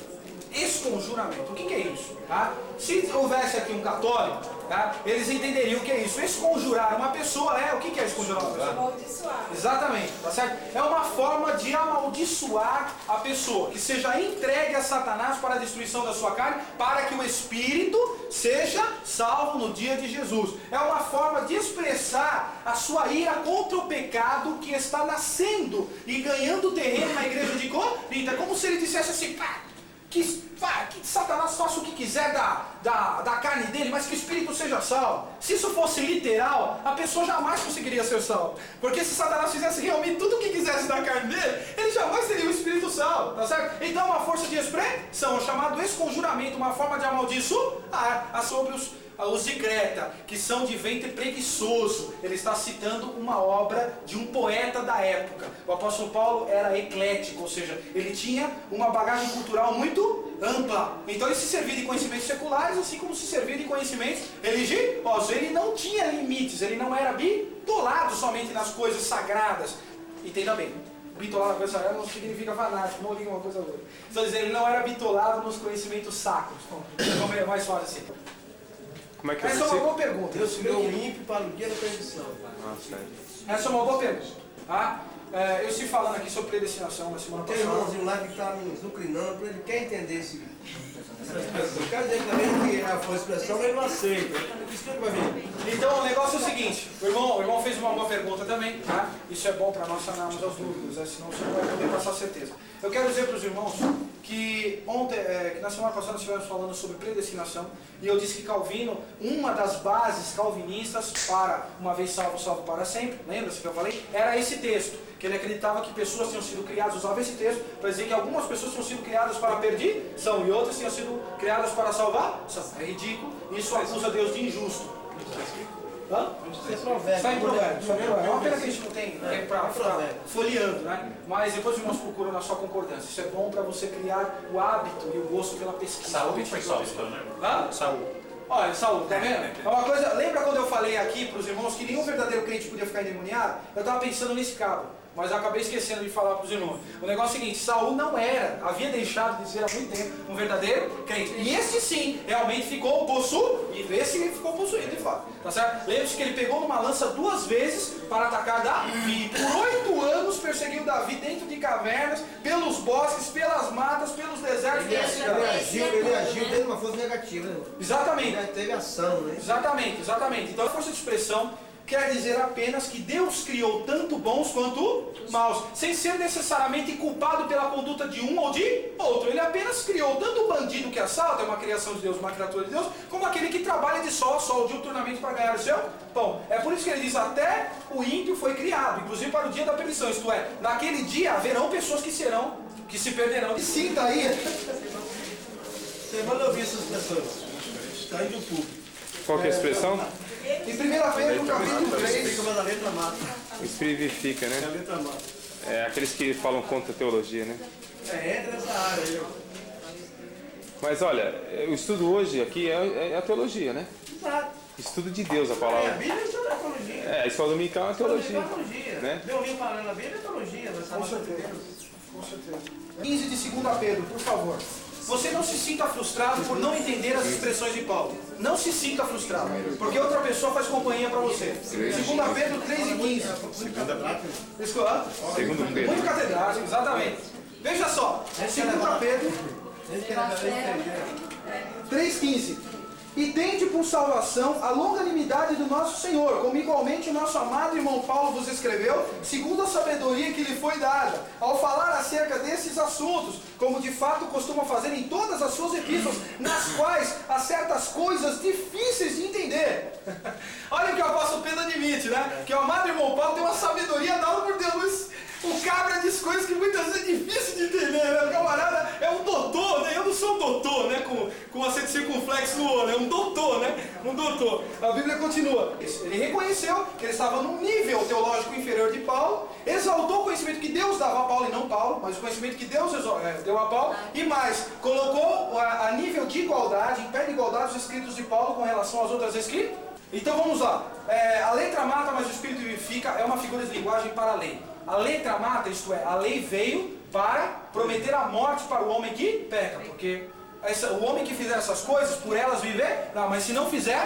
Esconjuramento. O que é isso? Tá? Se houvesse aqui um católico, tá? Eles entenderiam o que é isso. Esconjurar uma pessoa o que é esconjurar uma pessoa? Amaldiçoar. Exatamente, tá certo? É uma forma de amaldiçoar a pessoa, que seja entregue a Satanás para a destruição da sua carne, para que o espírito seja salvo no dia de Jesus. É uma forma de expressar a sua ira contra o pecado que está nascendo e ganhando terreno na igreja de Corinto. É como se ele dissesse assim, pá, que Satanás faça o que quiser da carne dele, mas que o Espírito seja salvo. Se isso fosse literal, a pessoa jamais conseguiria ser salva. Porque se Satanás fizesse realmente tudo o que quisesse da carne dele, ele jamais teria o Espírito salvo, tá certo? Então uma força de expressão, chamado esconjuramento, uma forma de amaldiçoar sobre os de Creta, que são de ventre preguiçoso. Ele está citando uma obra de um poeta da época. O apóstolo Paulo era eclético, ou seja, ele tinha uma bagagem cultural muito ampla. Então ele se servia de conhecimentos seculares, assim como se servia de conhecimentos religiosos. Ele não tinha limites, ele não era bitolado somente nas coisas sagradas. Entenda bem, bitolado na coisa sagrada não significa fanático, não liga uma coisa a outra. Então ele não era bitolado nos conhecimentos sacros. Como é mais fácil assim. Como é que Essa é uma boa pergunta. Deus criou o ímpio para o dia da perdição. Essa é uma boa pergunta. Tá? Eu estive falando aqui sobre predestinação na semana Tem passada. um irmãozinho lá que está nos lucrinando, ele quer entender essa expressão. Eu quero dizer também que a expressão ele não aceita. Explica para mim. Então o negócio é o seguinte, o irmão fez uma boa pergunta também, tá? Isso é bom para nós sanarmos as dúvidas, né? Senão você não vai poder passar certeza. Eu quero dizer para os irmãos que ontem, que na semana passada nós estivemos falando sobre predestinação, e eu disse que Calvino, uma das bases calvinistas para uma vez salvo, salvo para sempre, lembra-se que eu falei? Era esse texto, que ele acreditava que pessoas tinham sido criadas, usava esse texto para dizer que algumas pessoas tinham sido criadas para perdição e outras tinham sido criadas para salvação. É ridículo, isso acusa Deus de injusto. Hã? Está em Provérbios. É uma pena que a gente não tem tempo para ficar folheando, né? Mas depois os irmãos procuram na sua concordância. Isso é bom para você criar o hábito e o gosto pela pesquisa. Saúl foi salvo, né? Hã? Saúl. Olha, Saúl, tá vendo? É uma coisa, lembra quando eu falei aqui para os irmãos que nenhum verdadeiro crente podia ficar endemoniado? Eu estava pensando nesse cabo, mas eu acabei esquecendo de falar para os irmãos. O negócio é o seguinte, Saúl não havia deixado de ser há muito tempo um verdadeiro crente. E esse sim, realmente ficou possuído. Esse ficou possuído, de fato. Tá certo? Lembre-se que ele pegou numa lança 2 vezes para atacar Davi. Por 8 anos perseguiu Davi dentro de cavernas, pelos bosques, pelas matas, pelos desertos. Ele agiu dentro de uma força negativa, né? Exatamente. Ele teve ação, né? Exatamente. Então a força de expressão quer dizer apenas que Deus criou tanto bons quanto maus, sem ser necessariamente culpado pela conduta de um ou de outro. Ele apenas criou tanto o bandido que assalta, é uma criação de Deus, uma criatura de Deus, como aquele que trabalha de sol a sol, diuturnamente para ganhar o seu pão. É por isso que ele diz, até o ímpio foi criado, inclusive para o dia da perdição, isto é, naquele dia haverão pessoas que se perderão. E sim, daí. Você manda ouvir essas pessoas. Está indo público. Qual que é a expressão? Em 1 Pedro, capítulo 3. Explica, mas a letra mata. Espirifica, A né? letra mata. É aqueles que falam contra a teologia, né? Entra nessa área aí. Mas olha, o estudo hoje aqui é a teologia, né? Exato. Estudo de Deus, a A palavra. Bíblia é teologia. A escola dominical é a teologia. Teologia. Né? Meu livro falando a Bíblia é teologia. Com certeza. 15 de 2 Pedro, por favor. Você não se sinta frustrado por não entender as expressões de Paulo. Não se sinta frustrado, porque outra pessoa faz companhia para você. 2 Pedro 3 e 15. Segundo Pedro. Muito catedrático, exatamente. Veja só, 2 Pedro 3,15. E tende por salvação a longanimidade do nosso Senhor, como igualmente o nosso amado irmão Paulo vos escreveu, segundo a sabedoria que lhe foi dada, ao falar acerca desses assuntos, como de fato costuma fazer em todas as suas epístolas, nas quais há certas coisas difíceis de entender. Olha o que o apóstolo Pedro admite, né? Que o amado irmão Paulo tem uma sabedoria dada por Deus. O cabra diz coisas que muitas vezes é difícil de entender, né? O camarada é um doutor, né? Eu não sou um doutor, né? Com acento circunflexo no olho, é um doutor, né? Um doutor. A Bíblia continua. Ele reconheceu que ele estava num nível teológico inferior de Paulo, exaltou o conhecimento que Deus dava a Paulo, e não Paulo, mas o conhecimento que Deus deu a Paulo, e mais, colocou a nível de igualdade, em pé de igualdade, os escritos de Paulo com relação às outras escritas. Então vamos lá. A letra mata, mas o Espírito vivifica, é uma figura de linguagem para a lei. A letra mata, isto é, a lei veio para prometer a morte para o homem que peca, porque o homem que fizer essas coisas, por elas viver, não, mas se não fizer,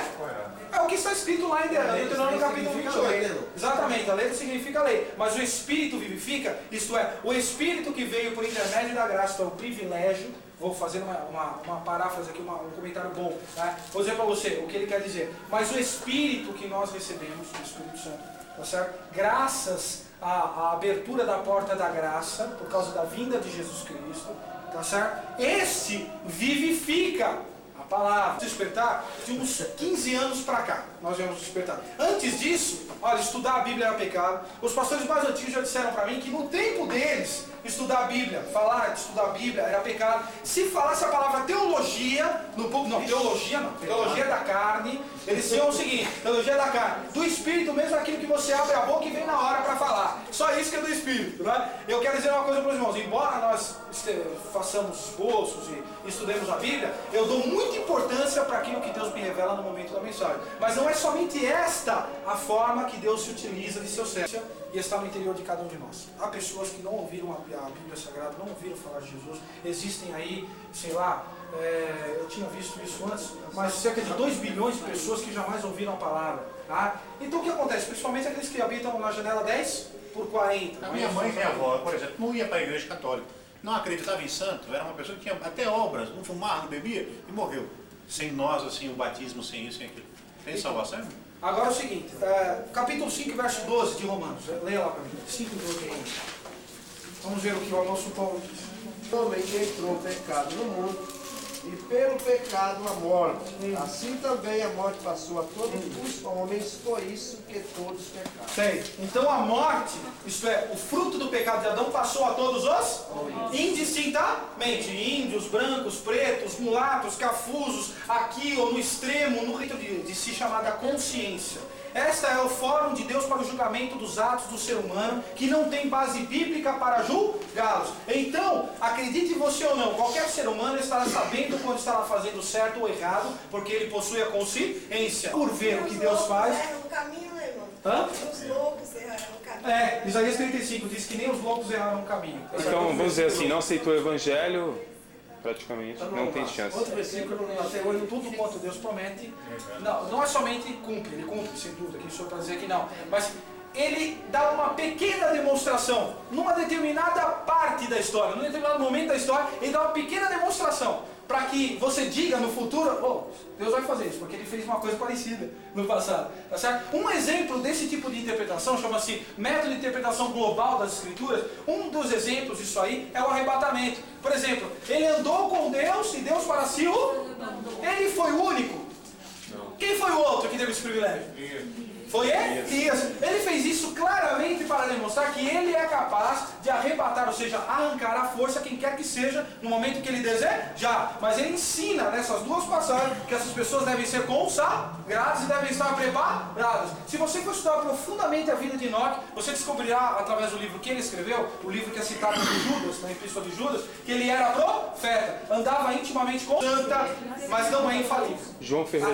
é o que está escrito lá em Deuteronômio capítulo 28. Exatamente, a letra significa lei, mas o Espírito vivifica, isto é, o Espírito que veio por intermédio da graça, então, o privilégio. Vou fazer uma paráfrase aqui, um comentário bom, né? Vou dizer para você o que ele quer dizer, mas o Espírito que nós recebemos, o Espírito Santo, tá certo? Graças à abertura da porta da graça, por causa da vinda de Jesus Cristo, tá certo? Este vivifica a palavra. Despertar de uns 15 anos para cá, nós viemos despertar. Antes disso, olha, estudar a Bíblia era pecado. Os pastores mais antigos já disseram para mim que no tempo deles, estudar a Bíblia, falar de estudar a Bíblia era pecado. Se falasse a palavra teologia, no público, não, teologia não, teologia da carne, eles diziam o seguinte, teologia da carne, do Espírito mesmo é aquilo que você abre a boca e vem na hora para falar. Só isso que é do Espírito, né? Eu quero dizer uma coisa para os irmãos, embora nós façamos esboços e estudemos a Bíblia, eu dou muita importância para aquilo que Deus me revela no momento da mensagem. Mas não é somente esta a forma que Deus se utiliza de seu servo e está no interior de cada um de nós. Há pessoas que não ouviram a Bíblia Sagrada, não ouviram falar de Jesus. Existem aí, sei lá, eu tinha visto isso antes, mas cerca de 2 bilhões de pessoas que jamais ouviram a palavra. Tá? Então o que acontece? Principalmente aqueles que habitam na janela 10 por 40. A minha mãe e minha avó, por exemplo, não ia para a igreja católica. Não acreditava em santo, era uma pessoa que tinha até obras, não fumava, não bebia e morreu. Sem nós, assim, o batismo, sem isso, sem aquilo. Tem salvação? Agora é o seguinte, capítulo 5, verso 12 de Romanos. Leia lá para mim. 5, 12 de Romanos. Vamos ver o que o apóstolo Paulo diz. O homem que entrou o pecado no mundo, e pelo pecado a morte. Assim também a morte passou a todos os homens, por isso que todos pecaram. Sei. Então a morte, isto é, o fruto do pecado de Adão passou a todos os indistintamente. Índios, brancos, pretos, mulatos, cafusos, aqui ou no extremo, no rito de se chamar da consciência. Esta é o fórum de Deus para o julgamento dos atos do ser humano, que não tem base bíblica para julgá-los. Então, acredite você ou não, qualquer ser humano estará sabendo quando estará fazendo certo ou errado, porque ele possui a consciência. Por ver o que Deus faz. O caminho, né, irmão? Hã? Os loucos erraram o caminho. Isaías 35 diz que nem os loucos erraram o caminho. Então, vamos dizer assim, não aceitou o evangelho, praticamente, não tem chance. Outro versículo, até hoje, tudo quanto Deus promete, não é somente cumpre, ele cumpre, sem dúvida, que o Senhor está dizendo que não, mas ele dá uma pequena demonstração, numa determinada parte da história, num determinado momento da história, ele dá uma pequena demonstração, para que você diga no futuro, Deus vai fazer isso, porque ele fez uma coisa parecida no passado, tá certo? Um exemplo desse tipo de interpretação, chama-se método de interpretação global das Escrituras. Um dos exemplos disso aí é o arrebatamento. Por exemplo, ele andou com Deus e Deus para si ele foi o único. Quem foi o outro que teve esse privilégio? Foi Elias. Ele fez isso claramente para demonstrar que ele é capaz de arrebatar, ou seja, arrancar a força quem quer que seja no momento que ele desejar. Mas ele ensina nessas duas passagens que essas pessoas devem ser consagradas e devem estar preparadas. Se você for estudar profundamente a vida de Enoque, você descobrirá através do livro que ele escreveu, o livro que é citado por Judas, na Epístola de Judas, que ele era profeta, andava intimamente com santa, mas não é infalível. João Ferreira.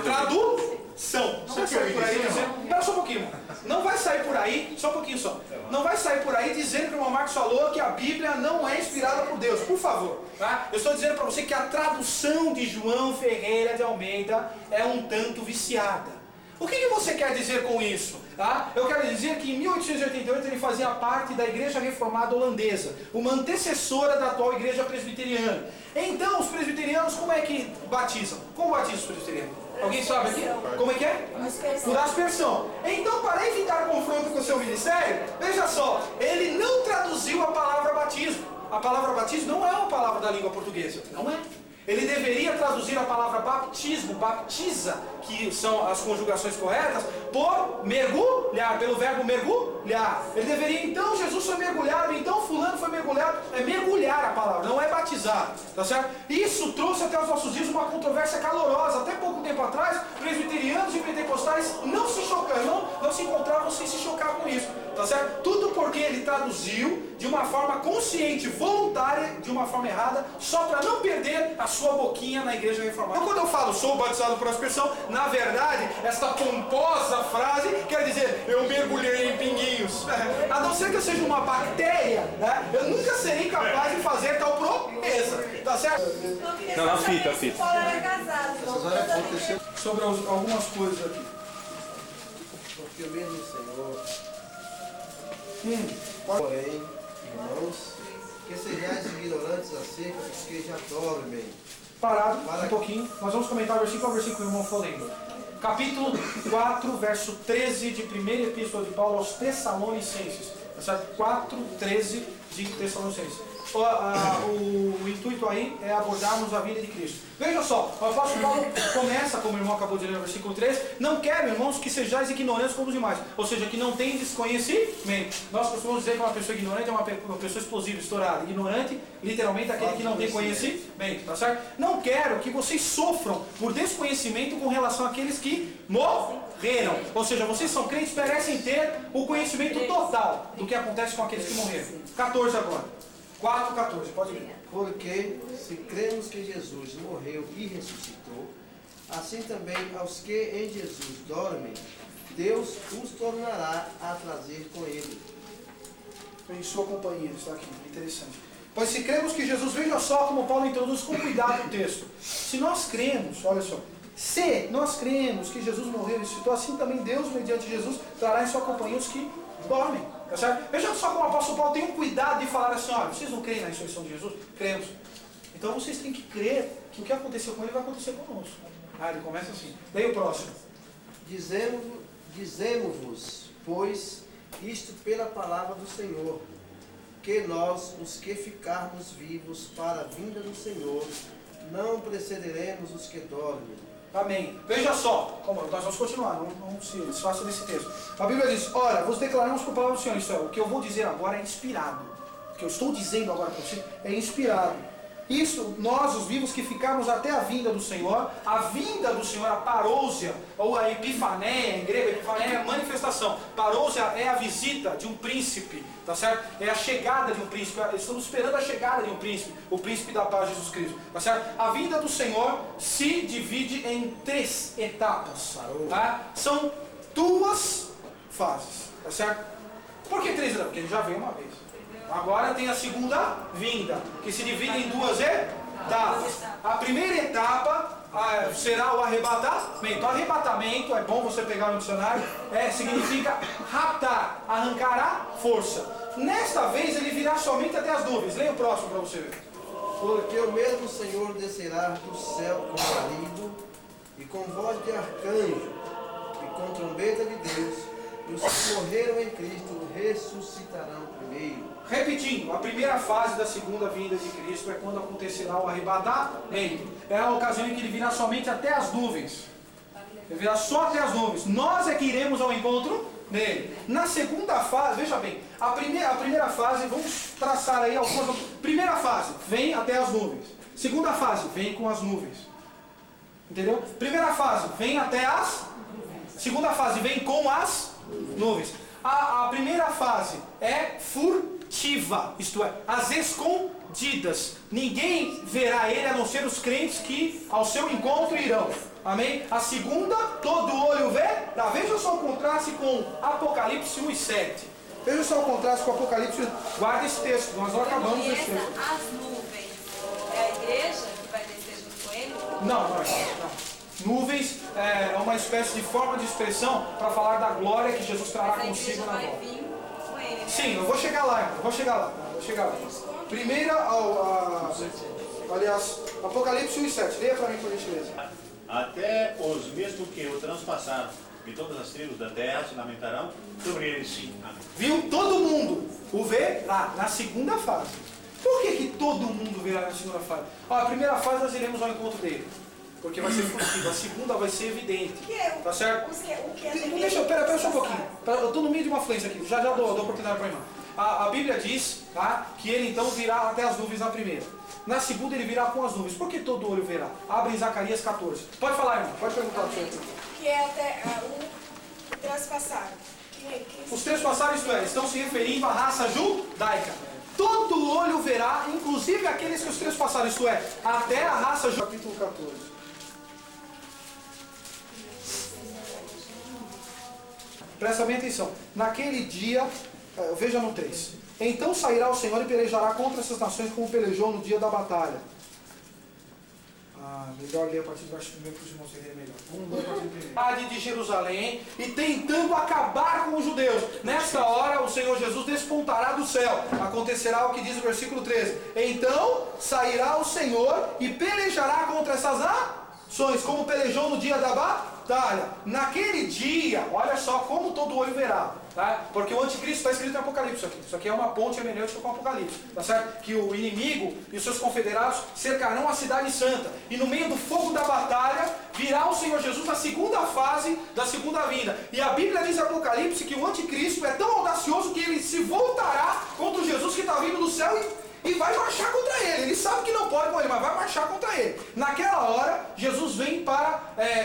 Não vai sair por aí dizendo, espera só um pouquinho, não vai sair por aí, só um pouquinho só, não vai sair por aí dizendo que o irmão Marcos falou que a Bíblia não é inspirada por Deus, por favor, tá? Eu estou dizendo para você que a tradução de João Ferreira de Almeida é um tanto viciada. O que você quer dizer com isso? Tá? Eu quero dizer que em 1888 ele fazia parte da Igreja Reformada Holandesa, uma antecessora da atual Igreja Presbiteriana. Então, os presbiterianos, como é que batizam? Como batizam os presbiterianos? Alguém sabe aqui? Como é que é? Por aspersão. Então, para evitar confronto com o seu ministério, veja só, ele não traduziu a palavra batismo. A palavra batismo não é uma palavra da língua portuguesa. Não é. Ele deveria traduzir a palavra baptismo, baptiza, que são as conjugações corretas, por mergulhar, pelo verbo mergulhar. Ele deveria, então, Jesus foi mergulhado, então fulano foi mergulhado. É mergulhar a palavra, não é batizar, tá certo? Isso trouxe até os nossos dias uma controvérsia calorosa. Até pouco tempo atrás, presbiterianos e pentecostais não se chocaram, não se encontravam sem se chocar com isso, tá certo? Tudo porque ele traduziu de uma forma consciente, voluntária, de uma forma errada, só para não perder a sua boquinha na igreja reformada. Então, quando eu falo sou batizado por aspersão, na verdade, essa pomposa frase quer dizer eu mergulhei em pinguinhos. A não ser que eu seja uma bactéria, né? Eu nunca serei capaz de fazer tal proeza, tá certo? Não, a fita. Sobre algumas coisas aqui. Porque o mesmo Senhor, porém, irmãos, que sejais ignorantes acerca dos que já dormem. Parado um pouquinho, nós vamos comentar versículo a versículo que o irmão for lendo. Capítulo 4, verso 13 de 1ª Epístola de Paulo aos Tessalonicenses. Tá certo? 4:13 de Tessalonicenses. O intuito aí é abordarmos a vida de Cristo. Veja só, o apóstolo Paulo começa, como o irmão acabou de ler no versículo 3, não quero, irmãos, que sejais ignorantes como os demais, ou seja, que não tenham desconhecimento. Nós costumamos dizer que uma pessoa ignorante é uma pessoa explosiva, estourada. Ignorante, literalmente, é aquele que não tem conhecimento, tá certo? Não quero que vocês sofram por desconhecimento com relação àqueles que morreram. Ou seja, vocês são crentes, merecem ter o conhecimento total do que acontece com aqueles que morreram. 14 agora. 4:14, pode ler. Porque se cremos que Jesus morreu e ressuscitou, assim também aos que em Jesus dormem, Deus os tornará a trazer com ele. Em sua companhia, está aqui, interessante. Pois se cremos que Jesus, veja só como Paulo introduz com cuidado o texto. Se nós cremos, olha só, se nós cremos que Jesus morreu e ressuscitou, assim também Deus, mediante Jesus, trará em sua companhia os que dormem. Tá certo? Veja só como o apóstolo Paulo tem um cuidado de falar assim, olha, vocês não creem na ressurreição de Jesus? Cremos. Então vocês têm que crer que o que aconteceu com ele vai acontecer conosco. Ele começa assim. Daí o próximo. Dizemos-vos, pois, isto pela palavra do Senhor, que nós, os que ficarmos vivos para a vinda do Senhor, não precederemos os que dormem. Amém. Veja só, como nós vamos continuar, não se desfaça desse texto. A Bíblia diz, ora, vos declaramos por palavra do Senhor. Isso é, o que eu vou dizer agora é inspirado. O que eu estou dizendo agora para você é inspirado. Isso, nós, os vivos que ficamos até a vinda do Senhor, a vinda do Senhor, a parousia, ou a epifanéia, em grego, a epifanéia é a manifestação. Parousia é a visita de um príncipe, tá certo? É a chegada de um príncipe, estamos esperando a chegada de um príncipe, o príncipe da paz, Jesus Cristo, tá certo? A vinda do Senhor se divide em 3 etapas, tá? São 2 fases, tá certo? Por que 3 etapas? Porque ele já veio uma vez. Agora tem a segunda vinda, que se divide em 2 etapas. A primeira etapa será o arrebatamento. O arrebatamento, é bom você pegar no dicionário, significa raptar, arrancar a força. Nesta vez ele virá somente até as nuvens. Leia o próximo para você ver. Porque o mesmo Senhor descerá do céu com alívio e com voz de arcanjo e com trombeta de Deus, e os que morreram em Cristo ressuscitarão primeiro. Repetindo, a primeira fase da segunda vinda de Cristo é quando acontecerá o arrebatamento. É a ocasião em que ele virá somente até as nuvens. Ele virá só até as nuvens. Nós é que iremos ao encontro dele. Na segunda fase, veja bem, a primeira fase, vamos traçar aí algumas. Primeira fase, vem até as nuvens. Segunda fase, vem com as nuvens. Entendeu? Primeira fase, vem até as. Segunda fase, vem com as nuvens. A primeira fase é furtiva, isto é, as escondidas. Ninguém verá ele a não ser os crentes que ao seu encontro irão. Amém? A segunda, todo olho verá. Veja só o contraste com Apocalipse 1:7. Veja só o contraste com Apocalipse. Guarda esse texto, nós não acabamos esse texto. As nuvens, é a igreja que vai descer junto com ele? Não. Nuvens é uma espécie de forma de expressão para falar da glória que Jesus trará consigo na volta. Sim, eu vou chegar lá, irmão. Vou chegar lá. Primeira, aliás, Apocalipse 1:7. Leia para mim, por gentileza. Até os mesmos que o transpassaram e todas as tribos da terra se lamentarão sobre ele, sim. Amém. Viu? Todo mundo o verá na segunda fase. Por que todo mundo verá na segunda fase? A primeira fase nós iremos ao encontro dele, porque vai ser furtivo. A segunda vai ser evidente. Tá certo? Pera só um pouquinho. Eu estou no meio de uma fluência aqui. Já dou oportunidade para a irmã. A Bíblia diz, tá, que ele então virá até as nuvens na primeira. Na segunda ele virá com as nuvens. Por que todo olho verá? Abre em Zacarias 14. Pode falar, irmão. Pode perguntar para o senhor. Que é até o transpassado. Os transpassados, isto é, estão se referindo à raça judaica. Todo olho verá, inclusive aqueles que os transpassaram, isto é, até a raça judaica. Capítulo 14. Presta bem atenção. Naquele dia, veja no 3. Então sairá o Senhor e pelejará contra essas nações como pelejou no dia da batalha. Melhor ler a partir do versículo 1 para os irmãos entenderem melhor. De Jerusalém e tentando acabar com os judeus. Nesta hora o Senhor Jesus despontará do céu. Acontecerá o que diz o versículo 13. Então sairá o Senhor e pelejará contra essas nações como pelejou no dia da batalha. batalha, naquele dia, olha só como todo olho verá, tá? Porque o anticristo está escrito em Apocalipse aqui. Isso aqui é uma ponte hermenêutica com o Apocalipse, tá certo? Que o inimigo e os seus confederados cercarão a cidade santa, e no meio do fogo da batalha virá o Senhor Jesus na segunda fase da segunda vinda. E a Bíblia diz em Apocalipse que o anticristo é tão audacioso que ele se voltará contra o Jesus que está vindo do céu e vai marchar contra ele. Ele sabe que não pode com ele, mas vai marchar contra ele. Naquela hora, Jesus vem para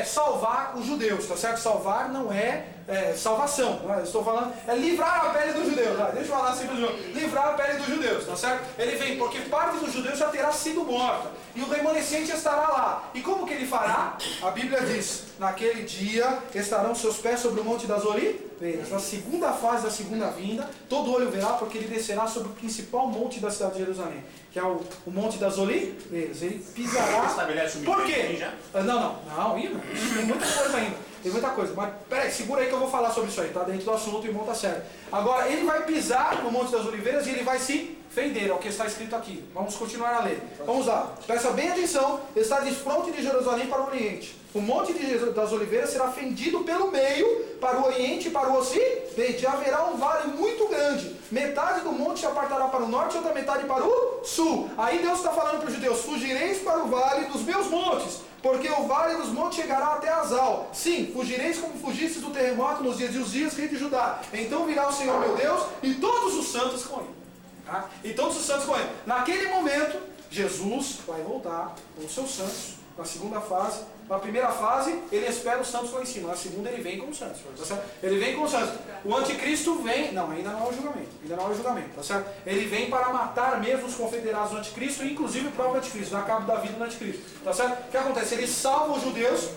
salvar os judeus, tá certo? Salvar não é salvação, não é? Eu estou falando, é livrar a pele dos judeus, tá? Deixa eu falar assim para os judeus, livrar a pele dos judeus, tá certo? Ele vem porque parte dos judeus já terá sido morta, e o remanescente estará lá. E como que ele fará? A Bíblia diz, naquele dia estarão seus pés sobre o monte das oliveiras. Na segunda fase da segunda vinda, todo olho verá, porque ele descerá sobre o principal monte da cidade de Jerusalém, que é o monte das oliveiras. Ele pisará. Por quê? Não, irmão, tem muita coisa ainda. Tem muita coisa, mas peraí, segura aí que eu vou falar sobre isso aí, tá dentro do assunto, o irmão tá sério. Agora, ele vai pisar no Monte das Oliveiras e ele vai se fender, é o que está escrito aqui. Vamos continuar a ler. Vamos lá, presta bem atenção, está de fronte de Jerusalém para o Oriente. O Monte das Oliveiras será fendido pelo meio, para o Oriente e para o Ocidente. Haverá um vale muito grande. Metade do monte se apartará para o norte e outra metade para o sul. Aí Deus está falando para os judeus, fugireis para o vale dos meus montes, porque o vale dos montes chegará até Azal. Sim, fugireis como fugistes do terremoto nos dias de Uzias, rei de Judá. Então virá o Senhor meu Deus e todos os santos com ele. Tá? E todos os santos com ele. Naquele momento, Jesus vai voltar com os seus santos. Na segunda fase, na primeira fase, ele espera os santos lá em cima. Na segunda, ele vem com os santos. Tá certo? Ele vem com os santos. O anticristo vem... Não, ainda não é o julgamento. Ainda não é o julgamento, tá certo? Ele vem para matar mesmo os confederados do anticristo, inclusive o próprio anticristo, dar cabo da vida do anticristo. Tá certo? O que acontece? Ele salva os judeus,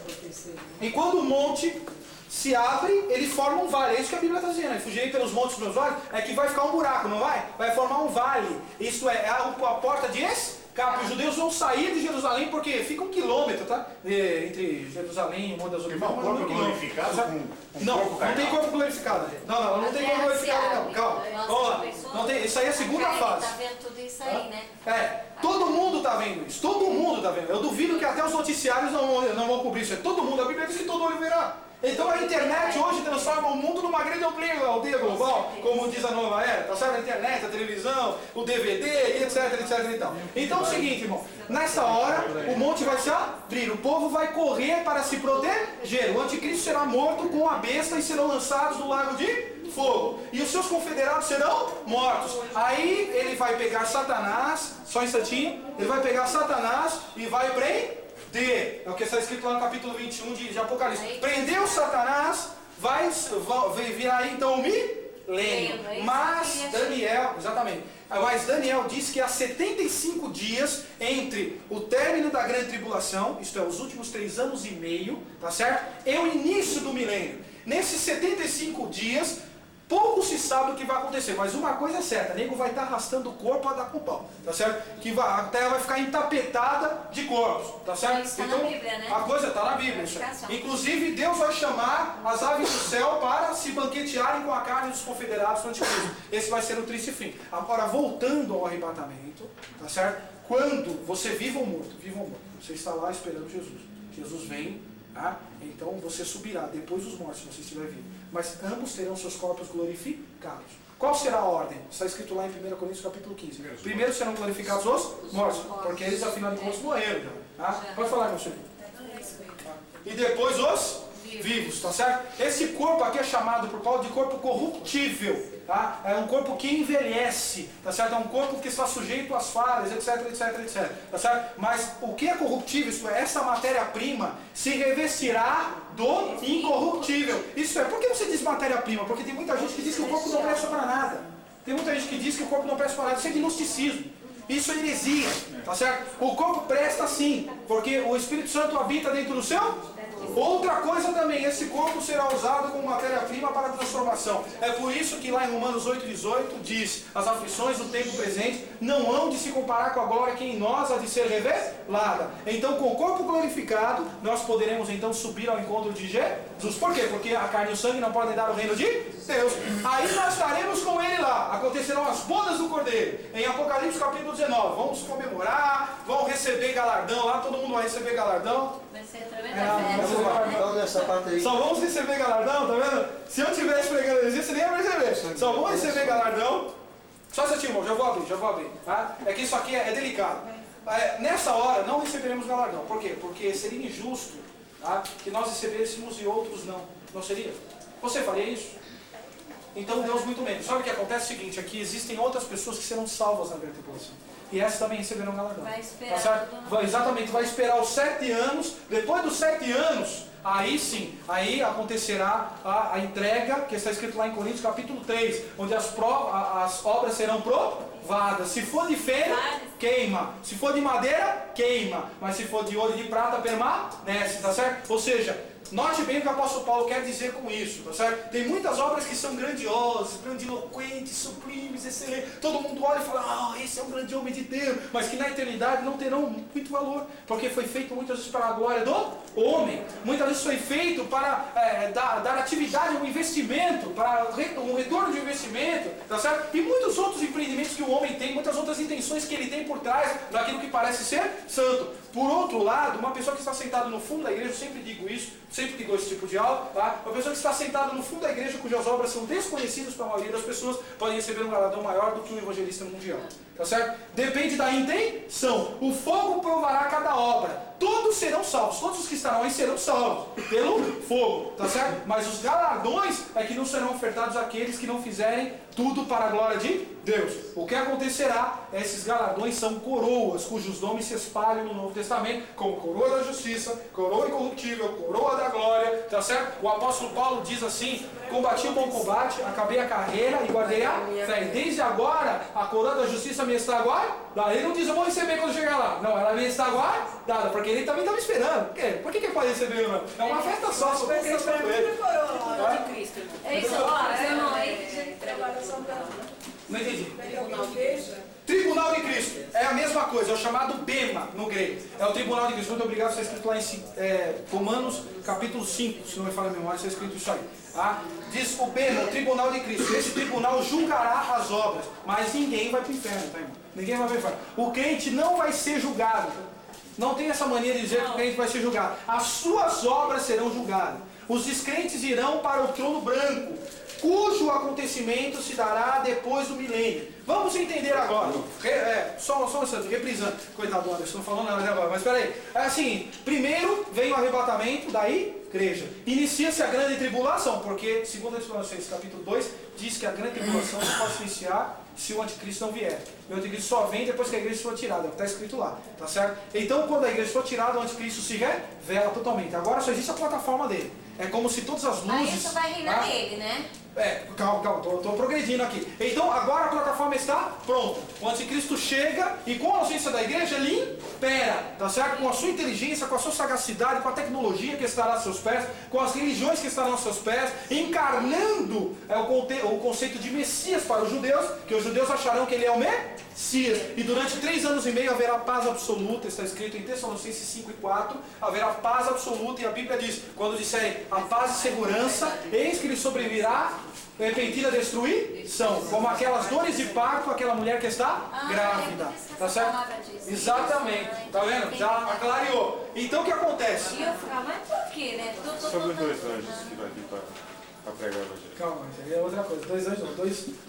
e quando o monte se abre, ele forma um vale. É isso que a Bíblia está dizendo. Fugirei pelos montes dos meus olhos, é que vai ficar um buraco, não vai? Vai formar um vale. Isso é a porta de escape. Os judeus vão sair de Jerusalém porque fica 1 quilômetro, tá? Entre Jerusalém e o Monte das Oliveiras. Irmão, corpo glorificado não tem corpo glorificado. Não tem corpo glorificado, não. Calma. Vamos lá. Não tem, isso aí é a segunda fase. Tá vendo tudo isso aí, né? Todo mundo está vendo isso. Todo mundo está vendo. Eu duvido que até os noticiários não vão cobrir isso. Todo mundo. A Bíblia diz que todo olho verá. Então a internet hoje transforma o mundo numa grande aldeia global, como diz a nova era, tá certo? A internet, a televisão, o DVD, etc, etc e tal. Então é o seguinte, irmão, nessa hora o monte vai se abrir, o povo vai correr para se proteger, o anticristo será morto com a besta e serão lançados no lago de fogo, e os seus confederados serão mortos. Aí ele vai pegar Satanás, só um instantinho, ele vai pegar Satanás e vai prender. É o que está escrito lá no capítulo 21 de Apocalipse. Prendeu Satanás, vai virar aí então o milênio. Mas Daniel, exatamente. Mas Daniel diz que há 75 dias entre o término da grande tribulação, isto é, os últimos 3 anos e meio, tá certo? E o início do milênio. Nesses 75 dias, pouco se sabe o que vai acontecer, mas uma coisa é certa, o nego vai estar arrastando o corpo a dar com pau, tá certo? A terra vai ficar entapetada de corpos, tá certo? Isso está na Bíblia, né? A coisa está na Bíblia. Inclusive, Deus vai chamar as aves do céu para se banquetearem com a carne dos confederados do anticristo. Esse vai ser o triste fim. Agora, voltando ao arrebatamento, tá certo? Quando você viva ou morto, você está lá esperando Jesus. Jesus vem, tá? Então você subirá depois dos mortos, se você estiver vivo. Mas ambos terão seus corpos glorificados. Qual será a ordem? Está escrito lá em 1 Coríntios capítulo 15. Primeiro serão glorificados os mortos, porque eles afinal de contas morreram. Tá? Pode falar, meu senhor. E depois os vivos, tá certo? Esse corpo aqui é chamado por Paulo de corpo corruptível. Tá? É um corpo que envelhece, tá certo? É um corpo que está sujeito às falhas, etc, etc, etc. Tá certo? Mas o que é corruptível? Isso é, essa matéria-prima se revestirá do incorruptível. Isso é, por que você diz matéria-prima? Porque tem muita gente que diz que o corpo não presta para nada. Tem muita gente que diz que o corpo não presta para nada. Isso é gnosticismo. Isso é heresia, tá certo? O corpo presta sim, porque o Espírito Santo habita dentro do seu. Outra coisa também, esse corpo será usado como matéria-prima para a transformação. É por isso que lá em Romanos 8,18 diz: as aflições do tempo presente não hão de se comparar com a glória que em nós há de ser revelada. Então, com o corpo glorificado, nós poderemos então subir ao encontro de Jesus. Por quê? Porque a carne e o sangue não podem dar o reino de Deus. Aí nós estaremos com ele lá. Acontecerão as bodas do Cordeiro. Em Apocalipse capítulo 19. Vamos comemorar, vão receber galardão lá, todo mundo vai receber galardão. Vai ser tremenda festa. Então nessa parte aí. Só vamos receber galardão, tá vendo? Se eu tivesse pregando heresia, você nem ia receber. Só vamos receber galardão. Só esse irmão, já vou abrir. Tá? É que isso aqui é delicado. Nessa hora não receberemos galardão. Por quê? Porque seria injusto, tá, que nós recebêssemos e outros não. Não seria? Você faria isso? Então Deus muito menos. Sabe o que acontece? É o seguinte, aqui existem outras pessoas que serão salvas na grande tribulação. E essas também receberão galardão. Vai esperar. Tá certo? Exatamente, vai esperar os 7 anos. Depois dos 7 anos, aí sim, aí acontecerá a entrega, que está escrito lá em Coríntios capítulo 3, onde as obras serão provadas. Se for de ferro, queima. Se for de madeira, queima. Mas se for de ouro e de prata, permanece, tá certo? Ou seja, note bem o que o apóstolo Paulo quer dizer com isso, tá certo? Tem muitas obras que são grandiosas, grandiloquentes, sublimes, excelentes. Todo mundo olha e fala, esse é um grande homem de Deus. Mas que na eternidade não terão muito valor, porque foi feito muitas vezes para a glória do homem. Muitas vezes foi feito para dar atividade, um investimento, para um retorno de investimento, tá certo? E muitos outros empreendimentos que o homem tem, muitas outras intenções que ele tem por trás daquilo que parece ser santo. Por outro lado, uma pessoa que está sentada no fundo da igreja, eu sempre digo isso, sempre que dou esse tipo de aula, tá? Uma pessoa que está sentada no fundo da igreja, cujas obras são desconhecidas para a maioria das pessoas, podem receber um galardão maior do que um evangelista mundial, tá certo? Depende da intenção. O fogo provará cada obra. Todos serão salvos, todos os que estarão aí serão salvos pelo fogo, tá certo? Mas os galardões é que não serão ofertados àqueles que não fizerem tudo para a glória de Deus. O que acontecerá? Esses galardões são coroas, cujos nomes se espalham no Novo Testamento, como coroa da justiça, coroa incorruptível, coroa da glória, tá certo? O apóstolo Paulo diz assim, combati o bom combate, acabei a carreira e guardei a fé. Desde agora, a coroa da justiça me está guardada. Ele não diz, eu vou receber quando chegar lá. Não, ela me está guardada, porque ele também estava esperando. Por que ele pode receber? Não? É uma festa só que a gente vai ver. É isso, irmão, Não entendi. Tribunal de Cristo. É a mesma coisa, é o chamado Bema no grego. É o Tribunal de Cristo. Muito obrigado, está escrito lá em Romanos capítulo 5, se não me falha a memória, está escrito isso aí. Tá? Diz o Bema, o Tribunal de Cristo. Esse tribunal julgará as obras, mas ninguém vai para o inferno, tá, irmão? Ninguém vai para o inferno. O crente não vai ser julgado. Não tem essa mania de dizer que o crente vai ser julgado. As suas obras serão julgadas. Os descrentes irão para o trono branco, cujo acontecimento se dará depois do milênio. Vamos entender agora. Só um instante, reprisando. Coitado do Anderson, não falando nada agora, mas espera aí. É assim, primeiro vem o arrebatamento da igreja. Inicia-se a grande tribulação, porque, segundo a Tessalonicenses capítulo 2, diz que a grande tribulação só pode se iniciar se o anticristo não vier. E o anticristo só vem depois que a igreja for tirada, é o que está escrito lá, tá certo? Então, quando a igreja for tirada, o anticristo se revela totalmente. Agora só existe a plataforma dele. É como se todas as luzes... Aí isso vai reinar nele, né? Calma, estou progredindo aqui. Então agora a plataforma está pronta. O anticristo chega e com a ausência da igreja ele impera, tá certo? Com a sua inteligência, com a sua sagacidade, com a tecnologia que estará aos seus pés, com as religiões que estarão aos seus pés, encarnando o conceito de Messias para os judeus, que os judeus acharão que ele é o Messias. E durante 3 anos e meio haverá paz absoluta, está escrito em Tessalonicenses 5:4, haverá paz absoluta, e a Bíblia diz, quando disserem a paz e segurança, eis que lhe sobrevirá repentina destruição, como aquelas dores de parto, aquela mulher que está grávida, tá certo? Exatamente, tá vendo? Já aclareou. Então o que acontece? E eu ficava, mas por quê, né? Sobre os 2 anjos que vai vir para pregar o evangelho. Calma, isso aí é outra coisa. 2 anjos não,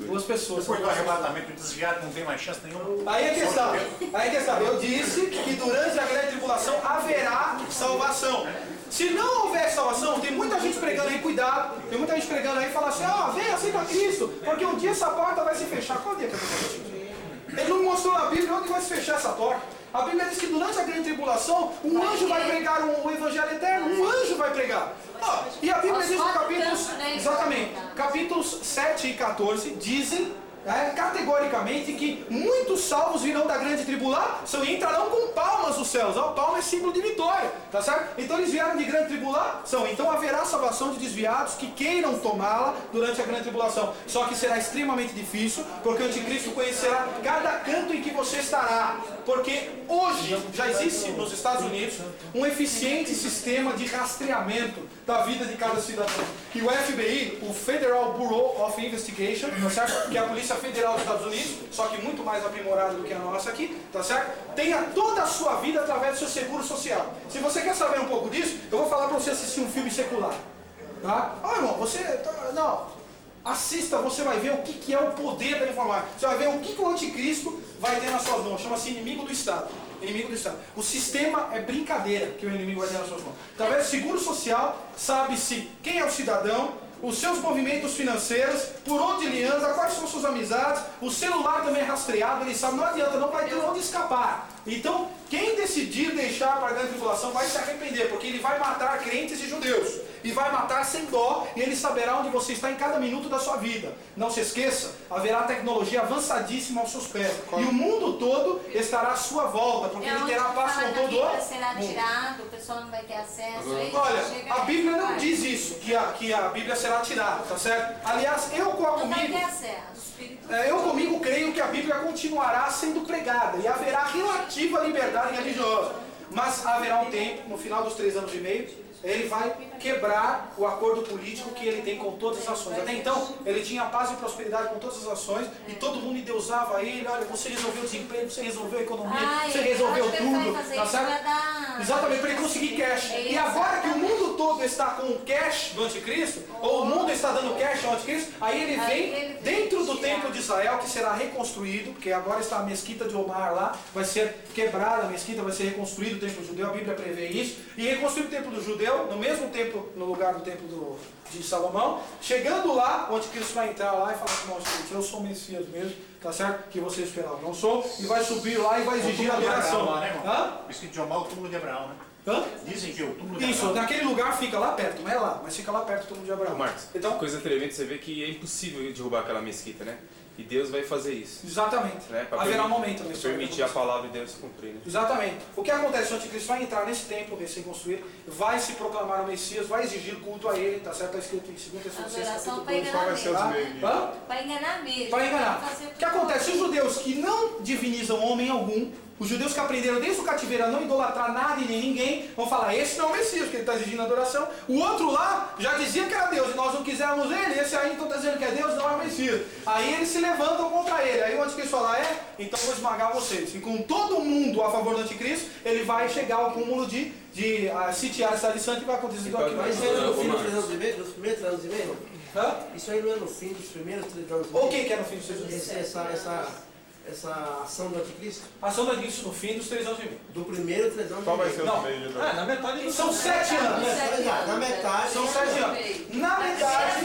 2 pessoas. Depois do arrebatamento desviado, não tem mais chance nenhuma. Aí é que está. Eu disse que durante a grande tribulação haverá salvação. Se não houver salvação, tem muita gente pregando aí, cuidado. Tem muita gente pregando aí e fala assim, vem, aceita Cristo, porque um dia essa porta vai se fechar. Qual dia que vai se fechar? Ele não mostrou na Bíblia onde vai se fechar essa porta. A Bíblia diz que durante a grande tribulação, um anjo vai pregar o evangelho eterno. Um anjo vai pregar. E a Bíblia diz no capítulos, exatamente, capítulos 7 e 14, dizem categoricamente que muitos salvos virão da grande tribulação e entrarão com palmas nos céus. A palma é símbolo de vitória, tá certo? Então eles vieram de grande tribulação. Então haverá salvação de desviados que queiram tomá-la durante a grande tribulação. Só que será extremamente difícil, porque o anticristo conhecerá cada canto em que você estará. Porque hoje já existe nos Estados Unidos um eficiente sistema de rastreamento da vida de cada cidadão. E o FBI, o Federal Bureau of Investigation, tá certo? Que é a Polícia Federal dos Estados Unidos, só que muito mais aprimorada do que a nossa aqui, tá certo? Tenha toda a sua vida através do seu seguro social. Se você quer saber um pouco disso, eu vou falar para você assistir um filme secular. Tá? Ah, irmão, você... Não. Assista, você vai ver o que é o poder da informática. Você vai ver o que o anticristo vai ter nas suas mãos. Chama-se inimigo do Estado. Inimigo do Estado. O sistema é brincadeira que o inimigo vai ter nas suas mãos. Através do seguro social, sabe-se quem é o cidadão, os seus movimentos financeiros, por onde ele anda, quais são suas amizades, o celular também é rastreado, ele sabe, não adianta, não vai ter onde escapar. Então, quem decidir deixar para a grande tribulação vai se arrepender, porque ele vai matar crentes e judeus. E vai matar sem dó, e ele saberá onde você está em cada minuto da sua vida. Não se esqueça, haverá tecnologia avançadíssima aos seus pés. E o mundo todo estará à sua volta, porque ele terá paz com todo o mundo. Será tirado, o pessoal não vai ter acesso. Olha, a Bíblia não diz isso, que a Bíblia será tirada, tá certo? Aliás, eu comigo creio que a Bíblia continuará sendo pregada e haverá relativa liberdade religiosa. Mas haverá um tempo, no final dos 3 anos e meio, ele vai quebrar o acordo político que ele tem com todas as nações. Até então, ele tinha paz e prosperidade com todas as nações e todo mundo endeusava ele. Olha, você resolveu o desemprego, você resolveu a economia, você resolveu tudo. Tá certo? Exatamente, para ele conseguir cash. E agora que o mundo todo está com o cash do anticristo, ou o mundo está dando cash ao anticristo, aí ele vem dentro do templo de Israel, que será reconstruído, porque agora está a mesquita de Omar lá, vai ser quebrada a mesquita, vai ser reconstruído o templo judeu, a Bíblia prevê isso, e reconstruir o templo do judeu, no mesmo templo, no lugar do templo de Salomão. Chegando lá, o anticristo vai entrar lá e falar assim, não, eu sou o Messias mesmo, tá certo? Que você esperava, não sou, e vai subir lá e vai exigir a adoração. Escrito de Omar, o túmulo de Abraão, né? Hã? Dizem que o túmulo de Isso, Abraão... naquele lugar fica lá perto, não é lá, mas fica lá perto do túmulo de Abraão. Marcos, então, coisa tremenda, você vê que é impossível derrubar aquela mesquita, né? E Deus vai fazer isso. Exatamente. Né? Haverá um momento para permitir a palavra de Deus se cumprir. Né? Exatamente. O que acontece? O anticristo vai entrar nesse templo recém-construído, vai se proclamar o Messias, vai exigir culto a ele, tá certo? Está escrito em 2 Tessalonicenses capítulo 2. Para enganar mesmo. Para enganar. O que acontece? Os judeus que não divinizam homem algum, os judeus que aprenderam desde o cativeiro a não idolatrar nada e nem ninguém, vão falar, esse não é o Messias, porque ele está exigindo adoração. O outro lá já dizia que era Deus, e nós não quisermos ele, esse aí então está dizendo que é Deus, não é o Messias. Aí eles se levantam contra ele. Aí o anticristo fala, então vou esmagar vocês. E com todo mundo a favor do anticristo, ele vai chegar ao cúmulo de sitiar a cidade santa e vai acontecer tudo aquilo. Mas isso aí não é no fim dos 3 anos e meio? Dos primeiros 3 anos e meio? Isso aí não é no fim dos primeiros 3 anos e meio? O que é no fim dos 3 anos e meio? Essa ação do anticristo? A ação do anticristo no fim dos 3 anos e meio. Do primeiro 3 anos e meio. Qual vai ser o meio de na metade. São 7 anos. Na metade. São 7 anos. Na metade.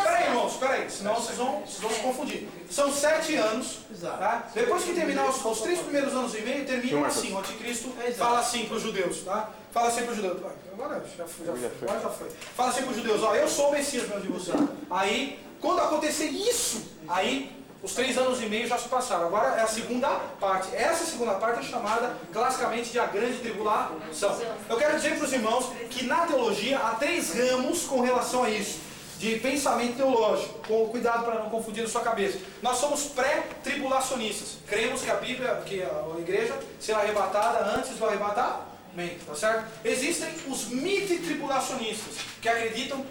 Peraí, irmãos, peraí. Senão vocês vão se confundir. São 7 anos. Tá? Depois que terminar os 3 primeiros anos e meio, terminam assim. O anticristo fala assim para os judeus. Tá? Fala assim para os judeus. Agora já foi. Fala assim para os judeus. Ó, eu sou o Messias, meu de você. Aí, quando acontecer isso, aí os 3 anos e meio já se passaram. Agora é a segunda parte. Essa segunda parte é chamada classicamente de a grande tribulação. Eu quero dizer para os irmãos que na teologia há 3 ramos com relação a isso, de pensamento teológico. Com cuidado para não confundir a sua cabeça. Nós somos pré-tribulacionistas. Cremos que a Bíblia, que a igreja será arrebatada antes do arrebatamento. Tá certo? Existem os mid-tribulacionistas, que acreditam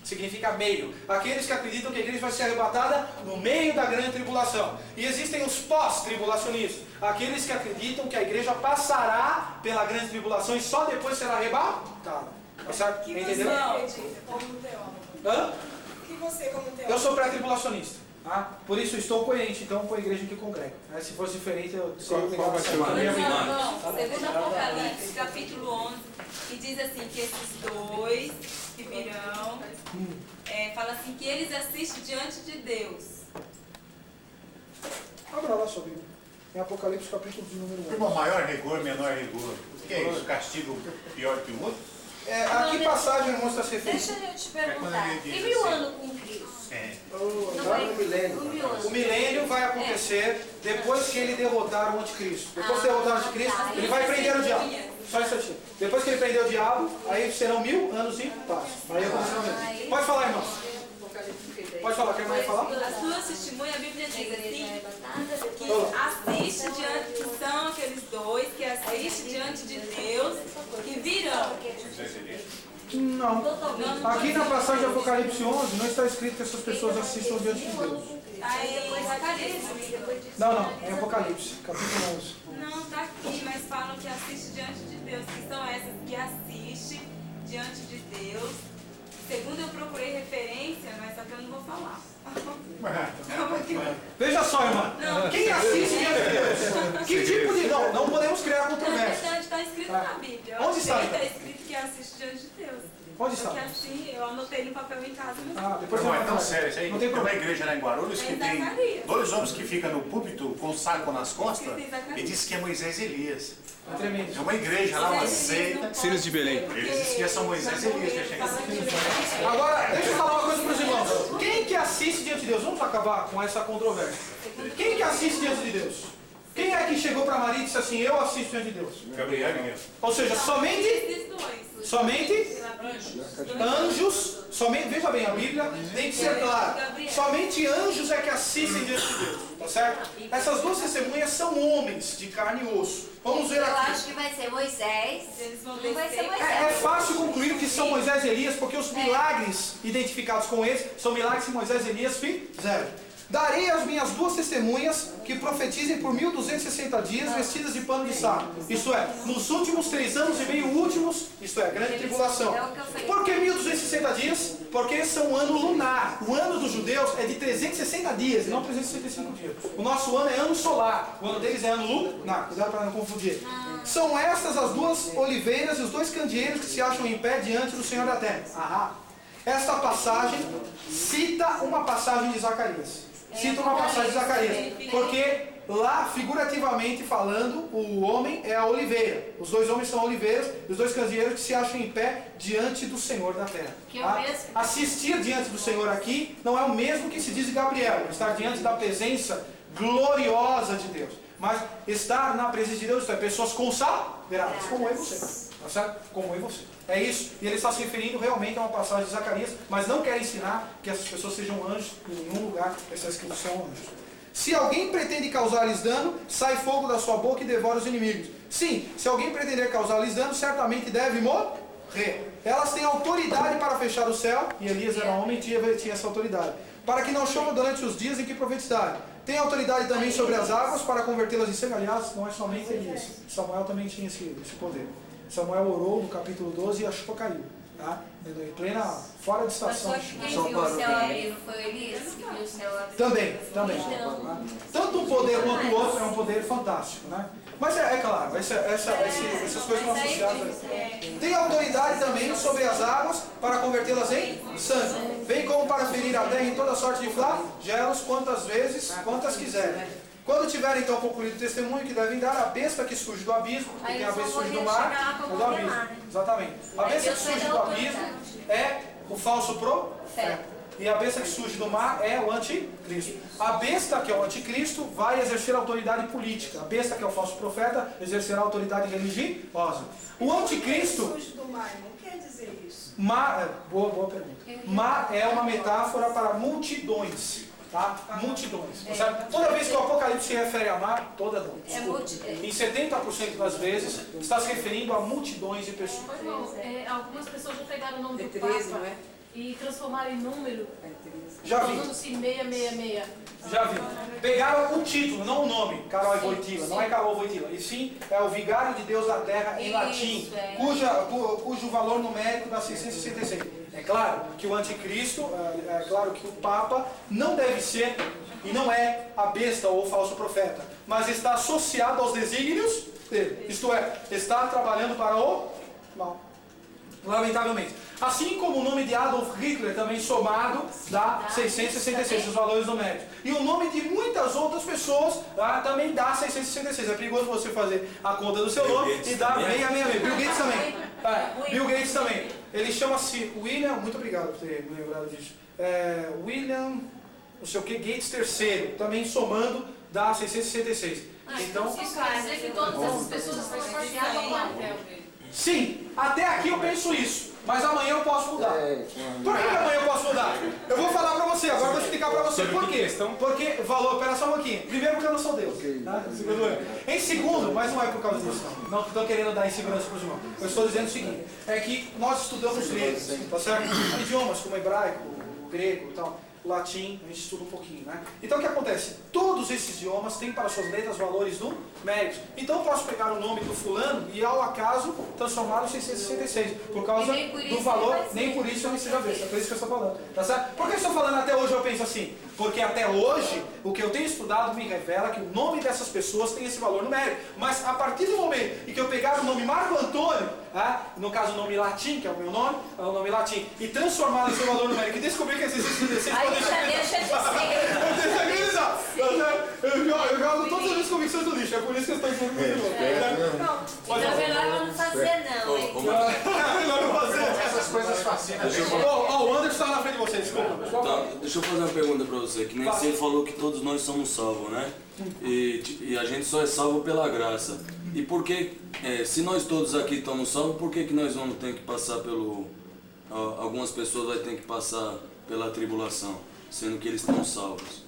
significa meio. Aqueles que acreditam que a igreja vai ser arrebatada no meio da grande tribulação. E existem os pós-tribulacionistas, aqueles que acreditam que a igreja passará pela grande tribulação e só depois será arrebatada. Tá certo? Entendeu? Como teólogo. Hã? Que você como teólogo? Eu sou pré-tribulacionista. Por isso estou coerente então com a igreja que congrega. Se fosse diferente, eu seria obrigado a chamar. Segundo Apocalipse, capítulo 11, que diz assim, que esses 2 que virão, fala assim, que eles assistem diante de Deus. Abra lá sua Bíblia. Em Apocalipse, capítulo de número 1. Irmão, maior rigor, menor rigor. O que é isso? Castigo pior que o outro? A que passagem o irmão está se referindo? Deixa eu te perguntar. E 1000 anos com Cristo? Agora no milênio. O milênio vai acontecer depois que ele derrotar o anticristo. Depois de derrotar o anticristo, ele vai prender o diabo. Só um instantinho. Depois que ele prender o diabo, aí serão 1000 anos em paz. Aí aconteceu mesmo. Pode falar, irmão. Pode falar, quer mais falar? As duas testemunhas, a Bíblia diz assim, que assiste diante, que são aqueles dois que assistem diante de Deus, que virão. Não. Aqui na passagem de Apocalipse 11 não está escrito que essas pessoas assistam diante de Deus. Aí, Não, é Apocalipse, capítulo 11. não, tá aqui, mas falam que assiste diante de Deus, que são essas que assistem diante de Deus. Segundo eu procurei referência, mas só que eu não vou falar. Veja só, irmã. Quem assiste diante de Deus? Que tipo de... Não podemos criar Na controvérsia. verdade, está escrito na Bíblia. Onde está? Está escrito que assiste diante de Deus. Onde está? Porque assim, eu anotei no papel em casa. Mas... Depois Não, é tão sério isso aí. Não tem Tem uma problema. igreja lá em Guarulhos que tem Zacarias. 2 homens que ficam no púlpito com o saco nas costas Tem Zacarias. e diz que é Moisés e Elias. É tremendo. É uma igreja lá, uma seita. Sinos de Belém. Eles dizem que são Moisés e Elias que chegam assim. Agora, deixa eu falar uma coisa para os irmãos. Quem que assiste diante de Deus? Vamos acabar com essa controvérsia. Quem que assiste diante de Deus? Quem é que chegou para Maria e disse assim, eu assisto diante de Deus? Gabriel e Miguel. Ou seja, somente anjos, veja bem, a Bíblia tem que ser clara. Somente anjos é que assistem diante de Deus, tá certo? Essas duas testemunhas são homens de carne e osso. Vamos ver Eu aqui. acho que vai ser Moisés. Não vai ser É Moisés. fácil concluir que são Moisés e Elias, porque os milagres identificados com eles são milagres que Moisés e Elias fizeram. Darei as minhas duas testemunhas que profetizem por 1260 dias vestidas de pano de saco. Isto é, nos últimos 3 anos e meio últimos, isto é, grande tribulação. Por que 1260 dias? Porque esse é um ano lunar. O ano dos judeus é de 360 dias, não 365 dias. O nosso ano é ano solar. O ano deles é ano lunar. Cuidado para não confundir. São estas as duas oliveiras e os 2 candeeiros que se acham em pé diante do Senhor da terra. Esta passagem cita uma passagem de Zacarias. Cita uma passagem de Zacarias. Porque lá, figurativamente falando, o homem é a oliveira. Os 2 homens são oliveiras e os 2 candeeiros que se acham em pé diante do Senhor da terra. Assistir diante do Senhor aqui não é o mesmo que se diz de Gabriel. Estar diante da presença gloriosa de Deus. Mas estar na presença de Deus, isto é, pessoas consagradas, como eu e você. Tá certo? Como eu e você. É isso. E ele está se referindo realmente a uma passagem de Zacarias, mas não quer ensinar que essas pessoas sejam anjos em nenhum lugar. Está escrito que são anjos. Se alguém pretende causar-lhes dano, sai fogo da sua boca e devora os inimigos. Sim, se alguém pretender causar-lhes dano, certamente deve morrer. Elas têm autoridade para fechar o céu, e Elias era homem e tinha essa autoridade, para que não chova durante os dias em que profetizarem. Tem autoridade também sobre as águas para convertê-las em sangue. Aliás, não é somente Elias. Samuel também tinha esse poder. Samuel orou no capítulo 12 e a chuva caiu. Tá? Em plena, fora de estação. Mas quem viu o céu abrindo foi Elias que viu o céu abrindo. Também. Tanto um poder quanto o outro é um poder fantástico, né? Mas é claro, essas coisas não associadas. Tem autoridade também sobre as águas para convertê-las em sangue, bem como para ferir a terra em toda sorte de flagelos, quantas quiserem. Quando tiverem então concluído o testemunho que devem dar, a besta que surge do abismo, que tem a besta que surge do mar, ou do abismo. Exatamente. A besta que surge do abismo é o falso profeta. E a besta que surge do mar é o anticristo. A besta, que é o anticristo, vai exercer autoridade política. A besta, que é o falso profeta, exercerá autoridade religiosa. O anticristo... surge do mar, não quer dizer isso. Boa pergunta. Mar é uma metáfora para multidões. Tá? Multidões. Toda vez que o Apocalipse se refere a mar, em 70% das vezes, está se referindo a multidões de pessoas. Algumas pessoas já pegaram o nome do Papa e transformaram em número. Já vi. Falando-se 666. Já vi. Pegaram o título, não o nome, Carol Wojtyla. Não é Carol Wojtyla. E sim, é o Vigário de Deus da Terra em latim, cujo valor numérico dá 666. É claro que o anticristo, é claro que o Papa não deve ser e não é a besta ou o falso profeta, mas está associado aos desígnios dele. Isto é, está trabalhando para o mal. Lamentavelmente. Assim como o nome de Adolf Hitler também somado dá 666, os valores numéricos. E o nome de muitas outras pessoas também dá 666. É perigoso você fazer a conta do seu nome e dar 666. Bill Gates também. Bill Gates também. Ele chama-se William, muito obrigado por ter me lembrado disso. William, não sei o que, Gates III, também somando dá 666. Então, isso quer dizer que todas essas pessoas estão associadas ao plantel. Sim, até aqui eu penso isso. Mas amanhã eu posso mudar. Por que amanhã eu posso mudar? Eu vou falar pra você, agora eu vou explicar pra você por quê. Porque valor, pera só um pouquinho. Primeiro porque eu não sou Deus. Tá? Em segundo, mas não é por causa disso. Não estou querendo dar insegurança para os irmãos. Eu estou dizendo o seguinte, é que nós estudamos letras, tá certo? Idiomas como hebraico, grego e tal. Latim, a gente estuda um pouquinho, né? Então o que acontece? Todos esses idiomas têm para suas letras valores numéricos. Então eu posso pegar o nome do fulano e ao acaso transformá-lo em 666. Por causa do valor, nem por isso eu não seja besta. É por isso que eu estou falando. Tá certo? Por que eu estou falando até hoje eu penso assim? Porque até hoje, o que eu tenho estudado me revela que o nome dessas pessoas tem esse valor numérico. Mas a partir do momento em que eu pegar o nome Marco Antônio, no caso o nome latim, que é o meu nome, é o nome latim, e transformar nesse valor numérico e descobrir que esses 666 aí já deixa de ser. Eu jogo todas as minhas convicções do lixo, é por isso que eu estou dizendo Então é melhor não fazer não, hein? É melhor não fazer. Essas coisas fascinam. O Anderson está na frente de você, desculpa. Deixa eu fazer uma pergunta pra você, que nem você falou que todos nós somos salvos, né? E a gente só é salvo pela graça. E por que, se nós todos aqui estamos salvos, por que nós vamos ter que passar pelo... algumas pessoas vão ter que passar pela tribulação, sendo que eles estão salvos?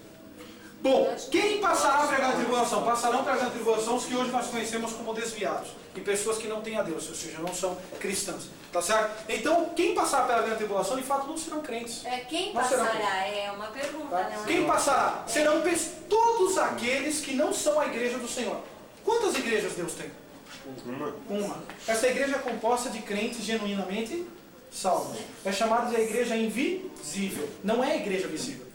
Bom, quem passará pela tribulação? Passarão pela tribulação os que hoje nós conhecemos como desviados. E pessoas que não têm a Deus, ou seja, não são cristãs. Tá certo? Então, quem passar pela grande tribulação, de fato, não serão crentes. Quem passará? É uma pergunta, né? Quem passará? Serão todos aqueles que não são a igreja do Senhor. Quantas igrejas Deus tem? Uma. Essa igreja é composta de crentes genuinamente salvos. É chamada de igreja invisível. Não é a igreja visível.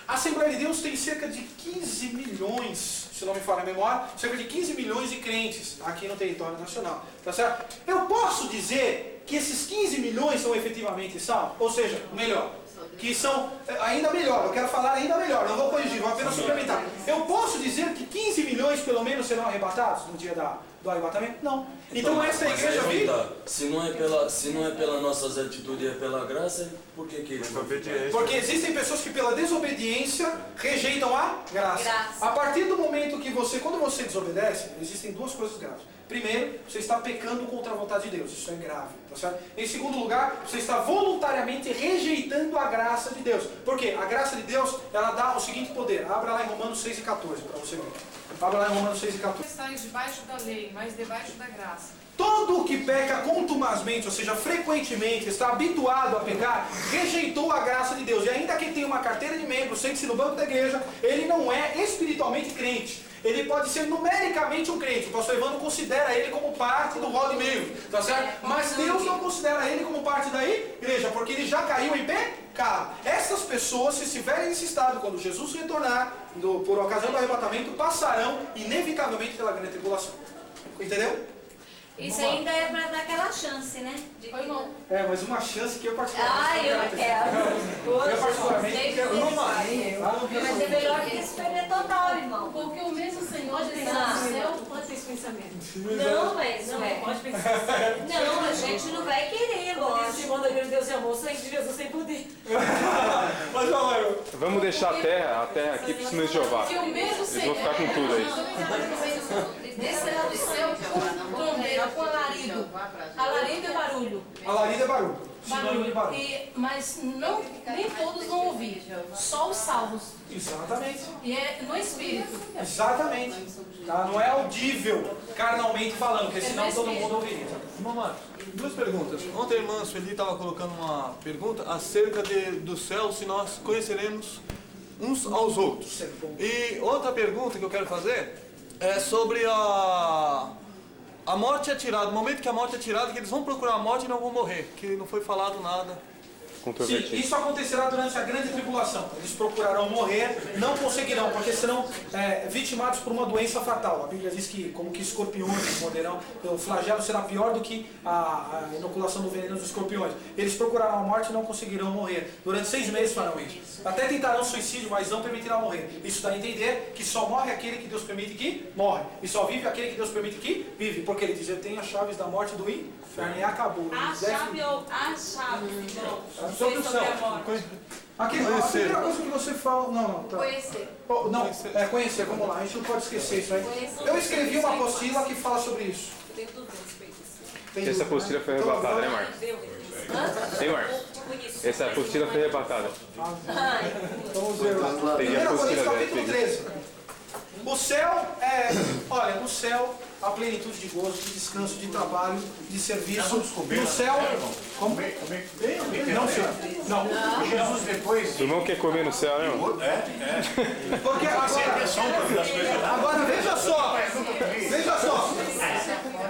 A Assembleia de Deus tem cerca de 15 milhões, se não me falha a memória, cerca de 15 milhões de crentes aqui no território nacional. Tá certo? Eu posso dizer que esses 15 milhões são efetivamente salvos? Ou seja, melhor, que são ainda melhor, eu quero falar ainda melhor, não vou corrigir, vou apenas suplementar. Eu posso dizer que 15 milhões pelo menos serão arrebatados no dia do arrebatamento? Não. Então essa igreja vive... Se não é pela nossas atitudes, é pela graça, por que eles não? Porque existem pessoas que pela desobediência rejeitam a graça. A partir do momento que quando você desobedece, existem duas coisas graves. Primeiro, você está pecando contra a vontade de Deus, isso é grave, tá certo? Em segundo lugar, você está voluntariamente rejeitando a graça de Deus. Por quê? A graça de Deus, ela dá o seguinte poder. Abra lá em Romanos 6:14 para você ver. Abra lá em Romanos 6:14. Estáis debaixo da lei, mas debaixo da graça. Todo o que peca contumazmente, ou seja, frequentemente, está habituado a pecar, rejeitou a graça de Deus. E ainda que tenha uma carteira de membro, sente-se no banco da igreja, ele não é espiritualmente crente. Ele pode ser numericamente um crente. O pastor Evandro considera ele como parte do rol de membros, tá certo? Mas Deus não considera ele como parte da igreja, porque ele já caiu em pecado. Essas pessoas, se estiverem nesse estado, quando Jesus retornar, por ocasião do arrebatamento, passarão inevitavelmente pela grande tribulação. Entendeu? Isso ainda é para dar aquela chance, né? Mas uma chance que eu particularmente eu quero. Eu particularmente quero uma. Mas é melhor que isso perder total, irmão. Porque o mesmo Senhor está no céu, pode ter esse pensamento. Não, mas não é. Pode pensar. Não, a gente não vai querer, lógico. Simão da igreja de Deus e amor, sangue de Jesus sem poder. Mas não, vamos deixar a terra aqui para os de Jeová. Que o mesmo Eles Senhor vão ficar com tudo aí. descerá do céu com trombeira, com alarido. Alarido é barulho. Alarido é barulho. Sinônimo de barulho. Mas nem todos vão ouvir, só os salvos. Exatamente. E é no espírito. Exatamente. Tá? Não é audível, carnalmente falando, porque senão todo mundo ouviria. Irmão Marcos, duas perguntas. Ontem a irmã Sueli estava colocando uma pergunta acerca do céu, se nós conheceremos uns aos outros. E outra pergunta que eu quero fazer é sobre a morte é tirada. No momento que a morte é tirada, que eles vão procurar a morte e não vão morrer, que não foi falado nada controvertido. Sim, isso acontecerá durante a grande tribulação. Eles procurarão morrer, não conseguirão, porque serão vitimados por uma doença fatal. A Bíblia diz que como que escorpiões morderão, o flagelo será pior do que a inoculação do veneno dos escorpiões. Eles procurarão a morte e não conseguirão morrer. Durante 6 meses farão isso. Até tentarão suicídio, mas não permitirão morrer. Isso dá a entender que só morre aquele que Deus permite que morre. E só vive aquele que Deus permite que vive. Porque ele diz, eu tenho as chaves da morte do inferno e acabou. A chave ou as chaves, irmão? Sobre o céu. A primeira coisa que você fala... Não, tá. Conhecer. Conhecer, vamos lá, a gente não pode esquecer isso aí. Eu escrevi uma apostila que fala sobre isso. Eu tenho dúvidas a respeito disso. Essa apostila foi arrebatada, né, Marcos? Hein, Marcos? Essa apostila foi arrebatada. Vamos ver lá. Primeira Coríntios, capítulo 13. O céu olha, no céu, a plenitude de gozo, de descanso, de trabalho, de serviço. No céu... Como? Não, senhor. Não. Jesus depois... O irmão quer comer no céu, né, irmão? Porque agora veja só. Veja só.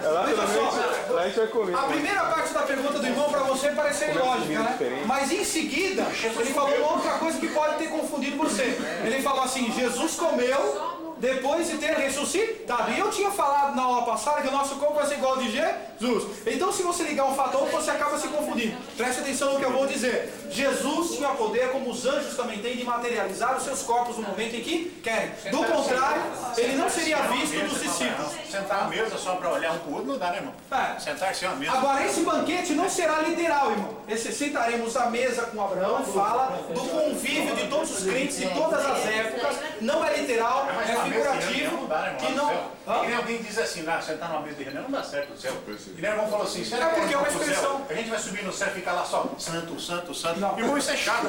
Lá a gente vai comer. A primeira parte da pergunta do irmão para você parece ilógica, né? Mas em seguida, ele falou outra coisa que pode ter confundido você. Ele falou assim, Jesus comeu depois de ter ressuscitado. E eu tinha falado na aula passada que o nosso corpo vai ser igual ao de Jesus. Então se você ligar um fator, você acaba se confundindo. Preste atenção no que eu vou dizer. Jesus tinha poder, como os anjos também têm, de materializar os seus corpos no momento em que querem. Do contrário, ele não seria visto dos discípulos. Sentar à mesa só para olhar um para o outro não dá, né, irmão? Sentar-se à mesa. Agora, esse banquete não será literal, irmão. Sentaremos à mesa com Abraão, fala do convívio de todos os crentes de todas as épocas. Não é literal, é figurativo. Não dá, que não... E nem alguém diz assim, sentar numa mesa de reunião não dá certo no céu. E nem o irmão falou assim, será que porque é uma expressão. A gente vai subir no céu e ficar lá só, santo, santo, santo. Não. Irmão, isso é chato.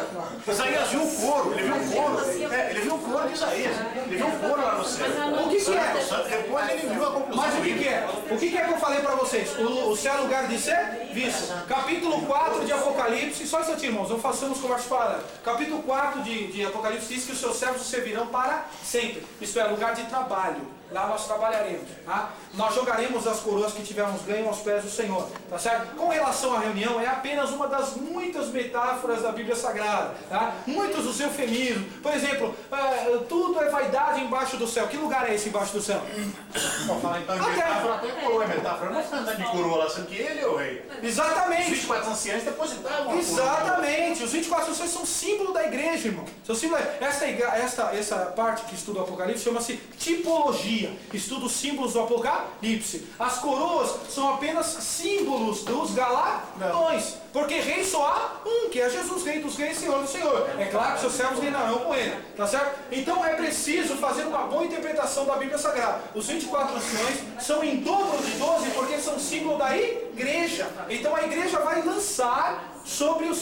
Isaías viu um coro, ele viu um coro. Ele viu um coro de Isaías. Ele viu um coro lá no céu. O que é? Depois ele viu a conclusão. Mas o que é? O que é que eu falei para vocês? O céu é lugar de ser visto. Capítulo 4 de Apocalipse, só isso aqui, irmãos, não façamos conversa paralela. Capítulo 4 de Apocalipse diz que os seus servos servirão para sempre. Isto é, lugar de trabalho. Lá nós trabalharemos, tá? Nós jogaremos as coroas que tivermos ganho aos pés do Senhor, tá certo? Com relação à reunião, é apenas uma das muitas metáforas da Bíblia Sagrada, tá? Muitos dos eufemismos. Por exemplo, tudo é vaidade embaixo do céu. Que lugar é esse embaixo do céu? Vamos falar então de metáfora, até coroa é metáfora. Não está andando de coroa lá, sendo que ele é o rei. Exatamente. Os 24 anciãos depositavam. Exatamente. Os 24 anciãos são símbolo da igreja, irmão. São símbolo. Essa parte que estuda o Apocalipse chama-se tipologia. Estuda os símbolos do Apocalipse. As coroas são apenas símbolos dos galardões. Porque rei só há um, que é Jesus, rei dos reis, Senhor do Senhor. É claro que seus servos reinarão com ele. Tá certo? Então é preciso fazer uma boa interpretação da Bíblia Sagrada. Os 24 anciões são em dobro de 12 porque são símbolo da igreja. Então a igreja vai lançar sobre os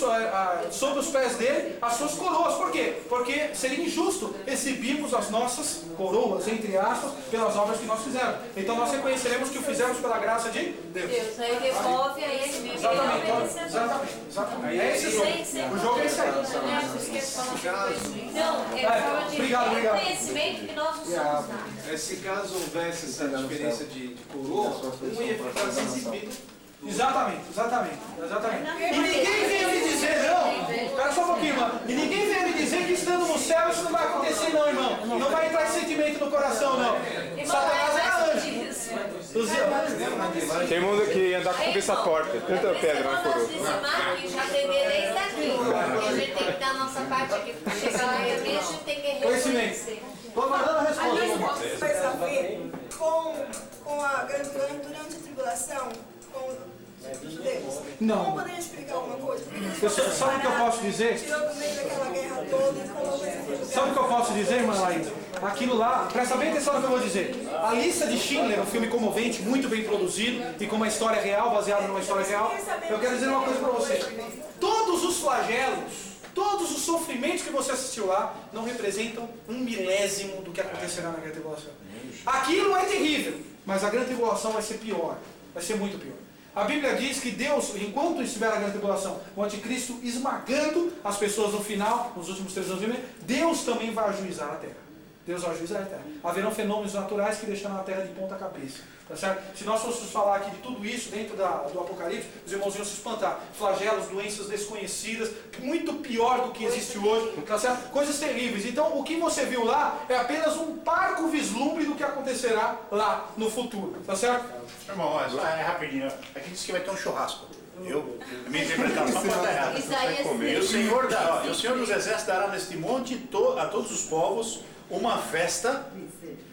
pés dele as suas coroas. Por quê? Porque seria injusto exibirmos as nossas coroas, entre aspas, pelas obras que nós fizemos. Então nós reconheceremos que o fizemos pela graça de Deus. Deus, aí devolve a ele mesmo. Exatamente. É esse jogo. O jogo é esse aí. Não, fala de obrigado. reconhecimento que nós não somos nada. Se caso houvesse essa diferença de coroa, não ia ficar exibido. Exatamente. E ninguém venha me dizer, não, espera só um pouquinho, mano. E ninguém venha me dizer que estando no céu isso não vai acontecer, não, irmão. Não vai entrar esse sentimento no coração, não. Satanás é anjo. Tem mundo que andar com a cabeça torta, tanta pedra na coroa. Já aprender desde aqui. Porque a gente tem que dar a nossa parte aqui. Para chegar lá e a gente tem que reconhecer. Estou aguardando a resposta. Isso faz a ver com a durante a tribulação, com Deus. Não. Como poderia explicar alguma coisa? Sabe o que eu posso dizer? Tirou do meio daquela guerra toda e falou coisa. Sabe o que eu posso dizer, irmã Laís? Aquilo lá, presta bem atenção no que eu vou dizer. A Lista de Schindler, um filme comovente, muito bem produzido e com uma história real, baseada numa história real. Eu quero dizer uma coisa para você. Todos os flagelos, todos os sofrimentos que você assistiu lá não representam 1/1000 do que acontecerá na grande tribulação. Aquilo é terrível, mas a grande tribulação vai ser pior, vai ser muito pior. A Bíblia diz que Deus, enquanto estiver na grande tribulação, o anticristo esmagando as pessoas no final, nos últimos 3 anos e meio, Deus também vai ajuizar a terra. Deus é o juiz eterno. Haverão fenômenos naturais que deixarão a terra de ponta cabeça. Tá certo? Se nós fôssemos falar aqui de tudo isso dentro do Apocalipse, os irmãos iam se espantar. Flagelos, doenças desconhecidas, muito pior do que existe hoje. Tá certo? Coisas terríveis. Então, o que você viu lá é apenas um parco vislumbre do que acontecerá lá no futuro. Tá certo? Irmão, é rapidinho. Aqui diz que vai ter um churrasco. Minha interpretação pode estar errada. E o Senhor dos Exércitos dará neste monte a todos os povos uma festa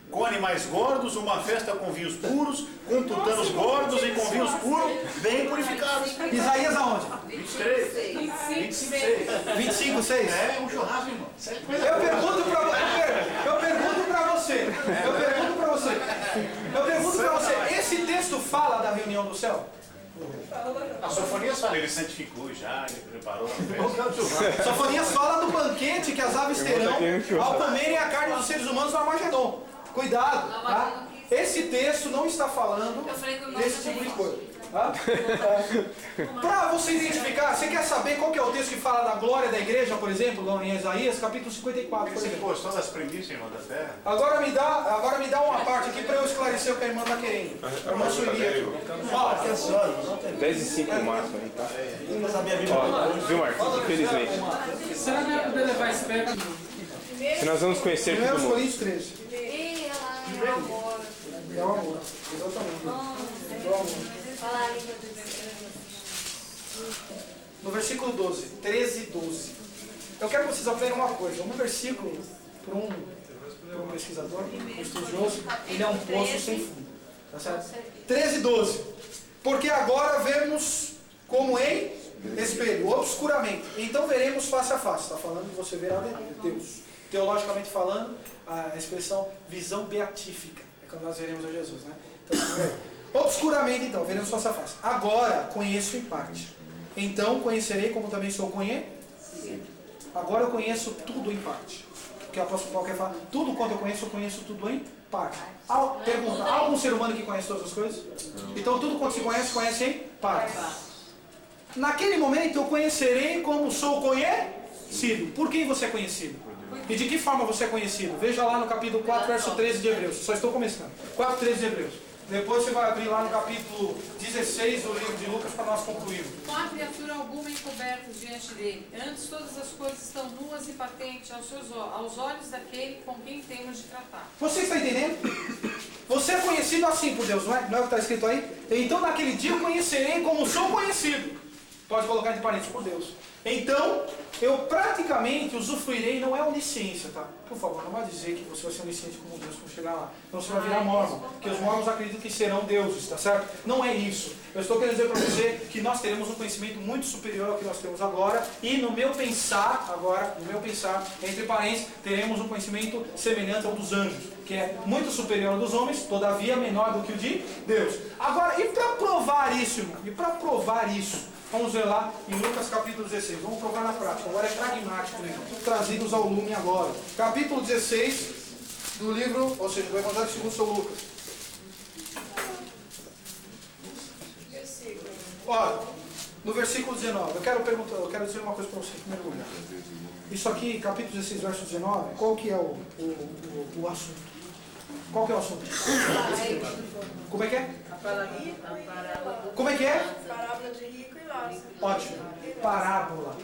com animais gordos, uma festa com vinhos puros, com tutanos gordos e com vinhos puros, bem purificados. Isaías aonde? 23. 25, 6? É um churrasco, irmão. Eu pergunto pra você, esse texto fala da reunião do céu? A Sofonias fala, ele santificou já, ele preparou a festa. Sofonias fala do banquete que as aves terão ao comerem a carne dos seres humanos no Armagedon. Cuidado, tá? Esse texto não está falando desse tipo de coisa. Tá? Para você identificar, você quer saber qual que é o texto que fala da glória da igreja, por exemplo, em Isaías, capítulo 54. Você gostou das premissas, irmão, da terra? Agora me dá uma parte aqui para eu esclarecer o que a irmã está querendo. A irmã Sueli aqui. Ó, 10:05 no máximo aí, tá? Ó, viu, Marcos? Infelizmente. Será que vai poder levar esse pé? Se nós vamos conhecer todo 1 mundo. Coríntios 13. É o amor. É o amor. Exatamente. É o amor. Fala a língua do Deus. No versículo 12, 13 e 12. Eu quero que vocês aprendam uma coisa. Um versículo, para um pesquisador, um estudioso, ele é um poço sem fundo. Tá certo? 13 e 12. Porque agora vemos como em espelho, obscuramente. Então veremos face a face. Está falando de você ver a Deus. Teologicamente falando, a expressão visão beatífica. É quando nós veremos a Jesus, né? Então, obscuramente, então, veremos face a face. Agora conheço em parte. Então conhecerei como também sou conhecido. Agora eu conheço tudo em parte. Porque o apóstolo Paulo quer falar, tudo quanto eu conheço tudo em parte. Pergunta, há algum ser humano que conhece todas as coisas? Então tudo quanto se conhece em parte. Naquele momento eu conhecerei como sou conhecido. Por quem você é conhecido? E de que forma você é conhecido? Veja lá no capítulo 4, verso 13 de Hebreus. Só estou começando. 4, 13 de Hebreus. Depois você vai abrir lá no capítulo 16 do livro de Lucas para nós concluirmos. Não há criatura alguma encoberta diante dele. Antes todas as coisas estão nuas e patentes aos olhos daquele com quem temos de tratar. Você está entendendo? Você é conhecido assim por Deus, não é? Não é o que está escrito aí? Então naquele dia eu conhecerei como sou conhecido. Pode colocar entre parênteses, por Deus. Então, eu praticamente usufruirei, não é onisciência, tá? Por favor, não vai dizer que você vai ser onisciente como Deus quando chegar lá. Então você vai virar mormon, porque os mormons acreditam que serão deuses, tá certo? Não é isso. Eu estou querendo dizer para você que nós teremos um conhecimento muito superior ao que nós temos agora, e no meu pensar, entre parênteses, teremos um conhecimento semelhante ao dos anjos, que é muito superior ao dos homens, todavia menor do que o de Deus. Agora, e para provar isso, irmão? E para provar isso? Vamos ver lá em Lucas capítulo 16. Vamos provar na prática. Agora é pragmático, né? Trazidos ao lume agora. Capítulo 16 do livro, ou seja, do Evangelho segundo São Lucas. Olha, no versículo 19. Eu quero dizer uma coisa para você em primeiro lugar. Isso aqui, capítulo 16, verso 19, qual que é o assunto? Qual que é o assunto? Como é que é? Como é que é? Parábola de rico e Lázaro. Ótimo. Parábola.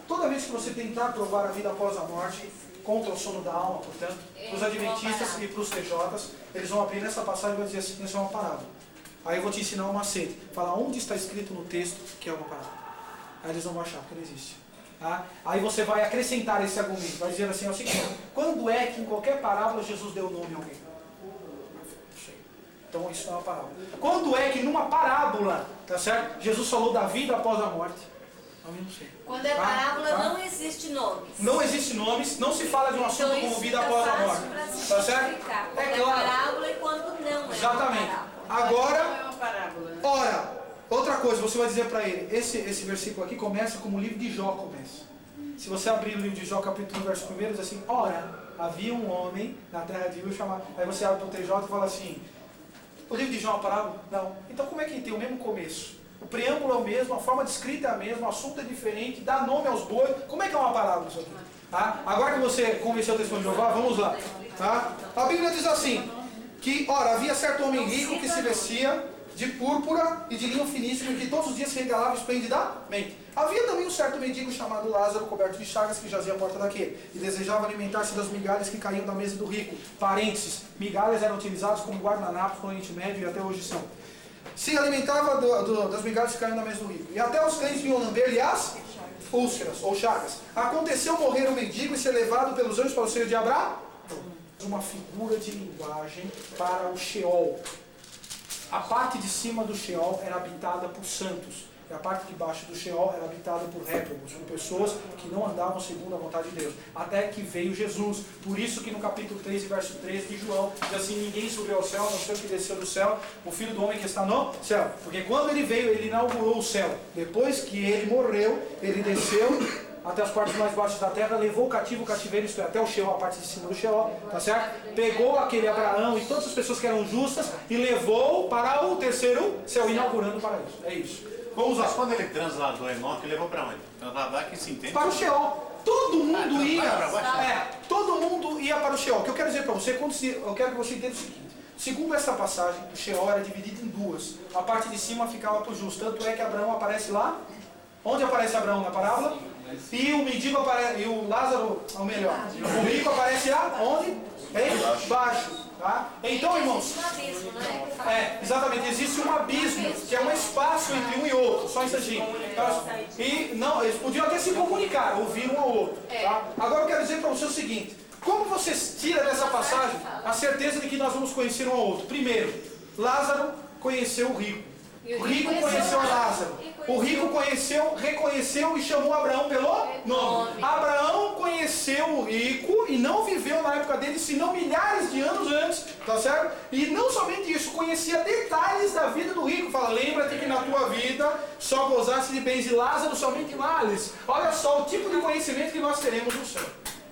Toda vez que você tentar provar a vida após a morte, contra o sono da alma, portanto, para os adventistas e para os TJs, eles vão abrir nessa passagem e vão dizer assim, isso é uma parábola. Aí eu vou te ensinar um macete. Falar onde está escrito no texto que é uma parábola. Aí eles vão achar, porque não existe. Tá? Aí você vai acrescentar esse argumento, vai dizer assim, é o seguinte, quando é que em qualquer parábola Jesus deu nome a alguém? Então isso não é uma parábola. Quando é que numa parábola, tá certo? Jesus falou da vida após a morte? Eu não sei. Quando é parábola não existe nomes. Não existe nomes, não se fala de um assunto então, como vida após a morte. Tá certo? Quando é parábola e quando não é. Exatamente. Agora, ora, outra coisa, você vai dizer para ele, esse versículo aqui começa como o livro de Jó começa. Se você abrir o livro de Jó, capítulo 1, verso 1, diz assim, ora, havia um homem na terra de Ur chamado... Aí você abre o TJ e fala assim, o livro de Jó é uma parábola? Não. Então como é que tem o mesmo começo? O preâmbulo é o mesmo, a forma de escrita é a mesma, o assunto é diferente, dá nome aos bois. Como é que é uma parábola isso aqui? Tá? Agora que você convenceu o testemunho de Jeová, vamos lá. Tá? A Bíblia diz assim, que, ora, havia certo homem rico que se vestia de púrpura e de linho finíssimo, e que todos os dias se regalava esplendidamente. Havia também um certo mendigo chamado Lázaro, coberto de chagas, que jazia à porta daquele, e desejava alimentar-se das migalhas que caíam da mesa do rico. Parênteses, migalhas eram utilizadas como guardanapos no Oriente Médio e até hoje são. Se alimentava das migalhas que caíam da mesa do rico. E até os cães vinham lamber-lhe as úlceras, ou chagas. Aconteceu morrer o mendigo e ser levado pelos anjos para o seio de Abraão. Uma figura de linguagem para o Sheol. A parte de cima do Sheol era habitada por santos. E a parte de baixo do Sheol era habitada por réprobos, por pessoas que não andavam segundo a vontade de Deus. Até que veio Jesus. Por isso que no capítulo 3, verso 13 de João, diz assim, ninguém subiu ao céu, não sei o que desceu do céu, o Filho do Homem que está no céu. Porque quando ele veio, ele inaugurou o céu. Depois que ele morreu, ele desceu até as partes mais baixas da terra, levou o cativo, o cativeiro, isto é, até o Sheol, a parte de cima do Sheol, tá certo? Pegou aquele Abraão e todas as pessoas que eram justas e levou para o terceiro céu, inaugurando o paraíso. É isso. Vamos lá. Mas quando ele transladou Enoque, ele levou para onde? Transladar que se entende? Para o Sheol. Todo mundo ia. Todo mundo ia para o Sheol. O que eu quero dizer para você, eu quero que você entenda o seguinte. Segundo essa passagem, o Sheol era dividido em duas. A parte de cima ficava para o justo. Tanto é que Abraão aparece lá. Onde aparece Abraão na parábola? E o mendigo aparece, e o Lázaro, ou melhor, o rico aparece aonde? Embaixo. Tá? Então, irmãos, exatamente, existe um abismo, que é um espaço entre um e outro, só um instantinho. E não, eles podiam até se comunicar, ouvir um ao outro. Tá? Agora eu quero dizer para você o seguinte, como você tira dessa passagem a certeza de que nós vamos conhecer um ao outro? Primeiro, Lázaro conheceu o rico. O rico conheceu Lázaro. O rico conheceu, reconheceu e chamou Abraão pelo nome. Abraão conheceu o rico e não viveu na época dele, senão milhares de anos antes, tá certo? E não somente isso, conhecia detalhes da vida do rico. Fala, lembra-te que na tua vida só gozaste de bens e Lázaro somente males. Olha só o tipo de conhecimento que nós teremos no céu.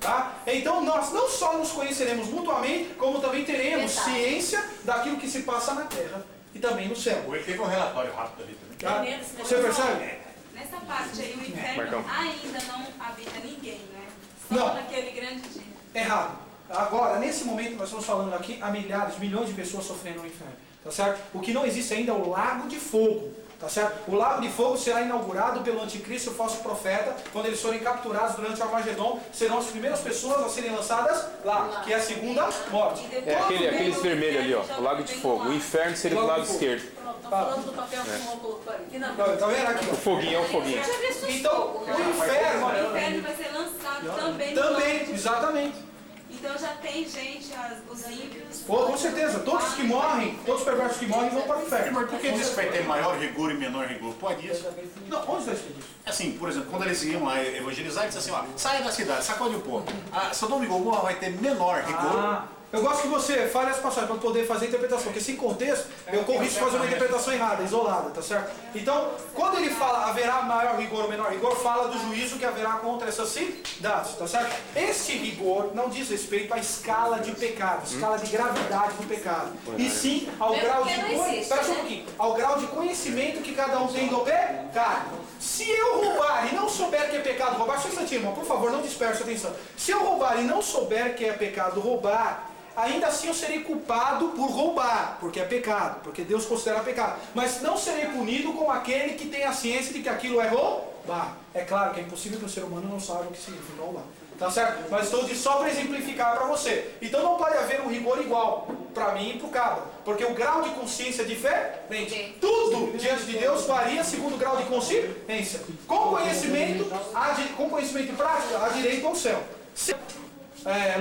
Tá? Então nós não só nos conheceremos mutuamente, como também teremos ciência daquilo que se passa na terra e também no céu. Ele teve um relatório rápido ali também. Tá? Você percebe? Nessa parte aí, o inferno ainda não habita ninguém, né? Só Não. naquele grande dia. Errado. Agora, nesse momento, nós estamos falando aqui, há milhares, milhões de pessoas sofrendo no inferno. Tá certo? O que não existe ainda é o lago de fogo. Tá certo? O lago de fogo será inaugurado pelo anticristo e o falso profeta. Quando eles forem capturados durante o Armagedon, serão as primeiras pessoas a serem lançadas lá, que é a segunda morte. É aqueles vermelhos ali, ó, o lago de fogo. O inferno seria do lado esquerdo. Estão falando do papel que o irmão colocou ali. Tá vendo aqui? O foguinho é o foguinho. Então, o inferno vai ser lançado também. Também, exatamente. Então já tem gente, os ímpios. Com certeza, todos que morrem, todos os perversos que morrem vão para o inferno. Mas por que diz que vai ter maior rigor e menor rigor? Pode isso? Não, onde está escrito isso? Assim, por exemplo, quando eles iam lá evangelizar, eles diziam assim, ó, saia da cidade, sacode o povo. Sodoma e Gomorra vai ter menor rigor. Eu gosto que você fale as passagens para poder fazer a interpretação, porque sem contexto eu corro risco de fazer uma interpretação errada, isolada, tá certo? Então, quando ele fala haverá maior rigor ou menor rigor, fala do juízo que haverá contra essas cidades, tá certo? Este rigor não diz respeito à escala de pecado, escala de gravidade do pecado, e sim ao grau de ao grau de conhecimento que cada um tem do pecado. Se eu roubar e não souber que é pecado roubar, só um instantinho, irmão, por favor, não disperse a atenção. Se eu roubar e não souber que é pecado roubar, ainda assim eu serei culpado por roubar, porque é pecado, porque Deus considera pecado. Mas não serei punido como aquele que tem a ciência de que aquilo é roubar. É claro que é impossível que o ser humano não saiba o que significa roubar. Tá certo? Mas estou só para exemplificar para você. Então não pode haver um rigor igual para mim e para o cabra. Porque o grau de consciência é diferente. Tudo diante de Deus varia segundo o grau de consciência. Com conhecimento e prática, há direito ao céu.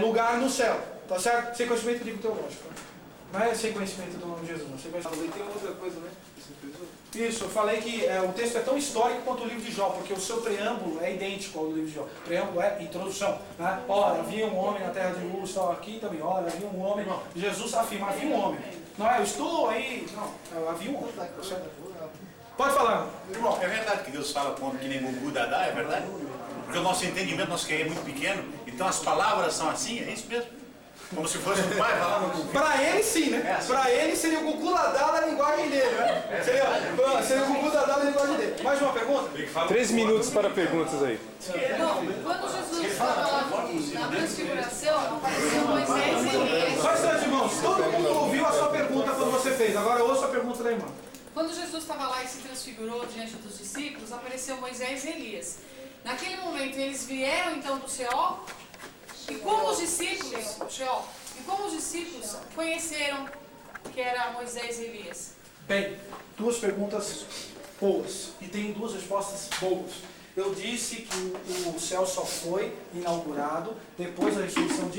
Lugar no céu. Tá certo? Sem conhecimento eu digo teológico. Não é sem conhecimento do nome de Jesus, não. Sem conhecimento. Tem outra coisa, né? Isso, eu falei que o texto é tão histórico quanto o livro de Jó, porque o seu preâmbulo é idêntico ao do livro de Jó. O preâmbulo é introdução. Né? Ora, havia um homem na terra de Luz, tal, aqui também. Ora, havia um homem. Não. Jesus afirma, havia um homem. Não é, eu estou aí. Não, havia um homem. Pode falar. Irmão, é verdade que Deus fala com que nem Gugu Dadá, é verdade? Porque o nosso entendimento, nosso querer é muito pequeno, então as palavras são assim, é isso mesmo? Como se fosse um pai falando com o filho. Para eles assim, né? Para ele seria o Gugu Dadá da linguagem dele, né? Seria o Gugu Dadá da linguagem dele. Mais uma pergunta? 3 minutos para perguntas aí. Não, quando Jesus estava lá na transfiguração, apareceu Moisés e Elias. Só instantes, irmãos. Todo mundo ouviu a sua pergunta quando você fez. Agora eu ouço a pergunta da irmã. Quando Jesus estava lá e se transfigurou diante dos discípulos, apareceu Moisés e Elias. Naquele momento, eles vieram então do Sheol, e como os discípulos, conheceram que era Moisés e Elias? Bem, duas perguntas boas, e tem duas respostas boas. Eu disse que o céu só foi inaugurado depois da ressurreição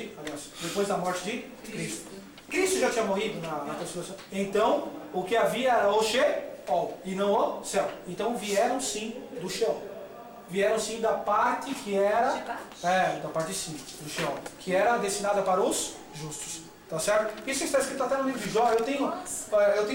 depois da morte de Cristo. Cristo já tinha morrido na transfiguração. Então, o que havia era o Sheol e não o céu. Então vieram sim do Sheol. Vieram sim da parte que era... da parte de cima, do Sheol. Que era destinada para os justos. Tá certo? Isso está escrito até no livro de Jó. Eu tenho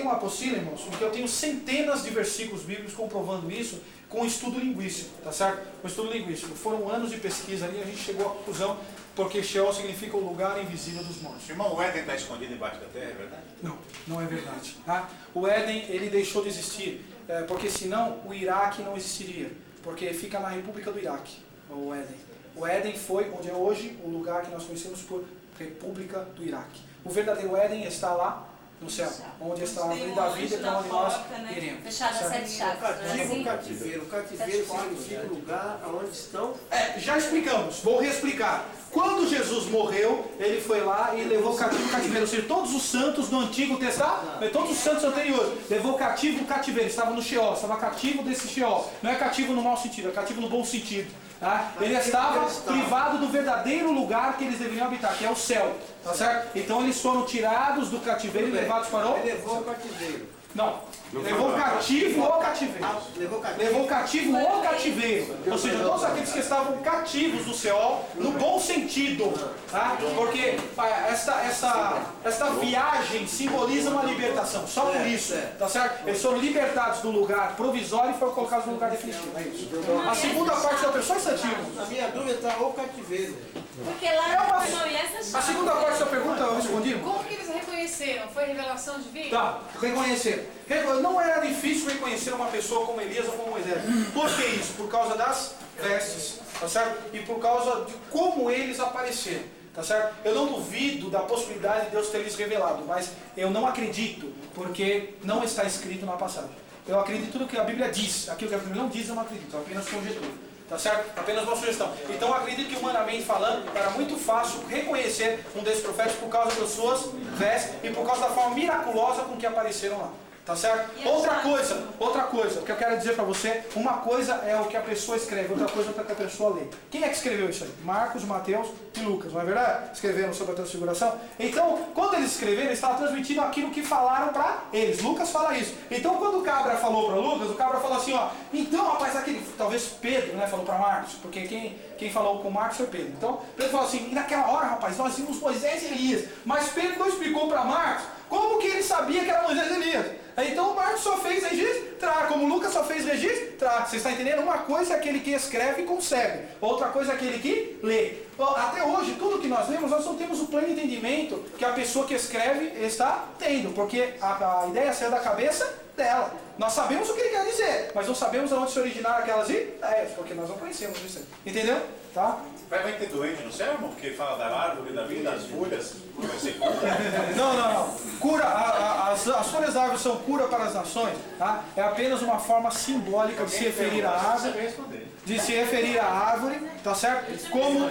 uma apostila, irmãos, porque eu tenho centenas de versículos bíblicos comprovando isso com estudo linguístico. Tá certo? Com estudo linguístico. Foram anos de pesquisa ali e a gente chegou à conclusão, porque Sheol significa o lugar invisível dos mortos. Irmão, o Éden está escondido embaixo da terra, é verdade? Não, não é verdade. Tá? O Éden, ele deixou de existir, porque senão o Iraque não existiria, porque fica na República do Iraque, o Éden. O Éden foi onde é hoje o lugar que nós conhecemos por República do Iraque. O verdadeiro Éden está lá no céu, onde está a árvore da vida, para onde nós iremos. Fechada a 7 chaves. O cativeiro significa lugar onde estão... Já explicamos, vou reexplicar. Quando Jesus morreu, ele foi lá e levou cativo o cativeiro. Ou seja, todos os santos do Antigo Testamento, todos os santos anteriores, levou cativo o cativeiro. Estava no Sheol, estava cativo desse Sheol. Não é cativo no mau sentido, é cativo no bom sentido. Tá? Ele estava privado do verdadeiro lugar que eles deveriam habitar, que é o céu. Tá certo? Então eles foram tirados do cativeiro e levados para o... Ele levou o cativeiro. Não. Levou cativo o cativeiro. Levou cativo o cativeiro. Ou seja, todos aqueles que estavam cativos do Sheol, no bom sentido. Tá? Porque esta viagem simboliza uma libertação. Só por isso. Tá certo? Eles foram libertados do lugar provisório e foram colocados no lugar definitivo. É isso. A segunda parte da pessoa é santinho. A minha dúvida está o cativeiro. Porque lá A segunda parte da pergunta eu respondi. Como que eles reconheceram? Foi revelação divina? Tá, reconheceram. Não era difícil reconhecer uma pessoa como Elias ou como Moisés. Por que isso? Por causa das vestes, tá certo? E por causa de como eles apareceram, tá certo? Eu não duvido da possibilidade de Deus ter lhes revelado, mas eu não acredito, porque não está escrito na passagem. Eu acredito no que a Bíblia diz. Aquilo que a Bíblia não diz, eu não acredito. Eu apenas conjecturo. Tá certo? Apenas uma sugestão. Então eu acredito que, humanamente falando, era muito fácil reconhecer um desses profetas por causa das suas vestes e por causa da forma miraculosa com que apareceram lá. Tá certo? Outra coisa que eu quero dizer para você, uma coisa é o que a pessoa escreve, outra coisa é o que a pessoa lê. Quem é que escreveu isso aí? Marcos, Mateus e Lucas, não é verdade? Escreveram sobre a transfiguração. Então, quando eles escreveram, eles estavam transmitindo aquilo que falaram para eles. Lucas fala isso. Então, quando o cabra falou para Lucas, o cabra falou assim, ó, então, rapaz, aquele, talvez Pedro, né, falou para Marcos, porque quem falou com Marcos foi Pedro. Então, Pedro falou assim, e naquela hora, rapaz, nós vimos Moisés e Elias. Mas Pedro não explicou para Marcos como que ele sabia que era Moisés e Elias. Então o Marcos só fez registrar, como o Lucas só fez registrar. Você está entendendo? Uma coisa é aquele que escreve e concebe, outra coisa é aquele que lê. Até hoje, tudo que nós lemos, nós não temos o pleno entendimento que a pessoa que escreve está tendo, porque a ideia saiu da cabeça dela. Nós sabemos o que ele quer dizer, mas não sabemos de onde se originaram aquelas ideias, porque nós não conhecemos isso. Entendeu? Tá? Vai ter doente no céu, irmão? Porque fala da árvore, da vida, das folhas, vai ser cura? Não. Cura, as folhas da árvore são cura para as nações, tá? É apenas uma forma simbólica de se referir à árvore, tá certo? Como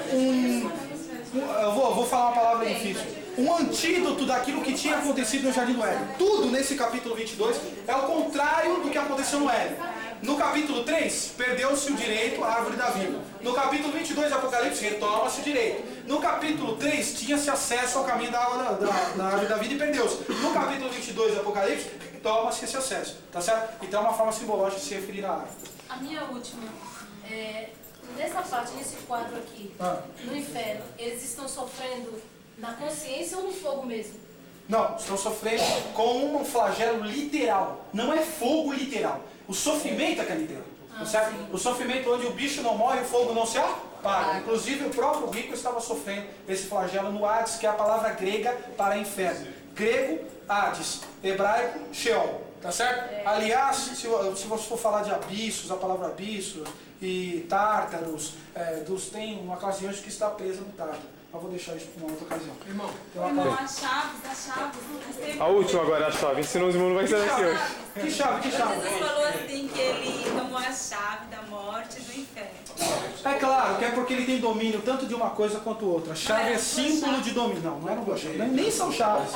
eu vou falar uma palavra difícil. Um antídoto daquilo que tinha acontecido no Jardim do Éden. Tudo nesse capítulo 22 é o contrário do que aconteceu no Éden. No capítulo 3, perdeu-se o direito à árvore da vida. No capítulo 22 de Apocalipse, retoma-se o direito. No capítulo 3, tinha-se acesso ao caminho da árvore da vida e perdeu-se. No capítulo 22 de Apocalipse, toma-se esse acesso. Tá certo? Então é uma forma simbológica de se referir à árvore. A minha última, nessa parte, nesse quadro aqui, no inferno, eles estão sofrendo na consciência ou no fogo mesmo? Não, estão sofrendo com um flagelo literal. Não é fogo literal. O sofrimento é que é literal. Certo? O sofrimento onde o bicho não morre e o fogo não se apaga. Inclusive o próprio rico estava sofrendo esse flagelo no Hades, que é a palavra grega para inferno. grego, Hades, hebraico, Sheol, tá certo? Aliás, se você for falar de abissos, a palavra abissos e tártaros, tem uma classe de anjos que está presa no tártaro. Eu vou deixar isso para uma outra ocasião. Irmão, as chaves. A última agora, a chave. Senão os irmãos não vai sair daqui hoje. Que chave? Jesus falou assim que ele tomou a chave da morte e do inferno. É claro, que é porque ele tem domínio tanto de uma coisa quanto outra. Chave é símbolo de domínio. Não é uma chave. Nem são chaves.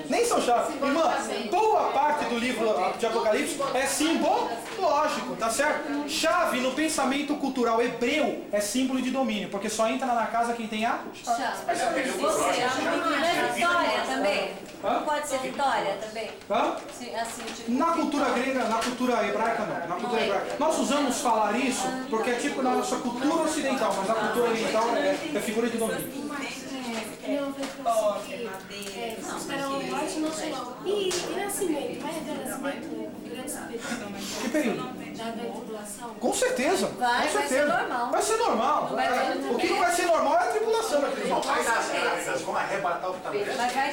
Nem são chaves. Irmã, boa parte do livro de Apocalipse é simbológico, tá certo? Chave no pensamento cultural hebreu é símbolo de domínio, porque só entra na casa quem tem a chave. Você, não é Vitória também? Não pode ser Vitória também? Hã? Assim, tipo, Na cultura grega, na cultura hebraica não. Na cultura hebraica. Nós usamos falar isso porque é tipo na nossa cultura ocidental, mas na cultura oriental é figura de domínio. E nascimento? Vai haver nascimento? Que período? Com certeza. Vai ser normal. Vai ser normal. O que não vai ser normal é a tribulação. Não vai dar certo. Como arrebatar o que está no Mas vai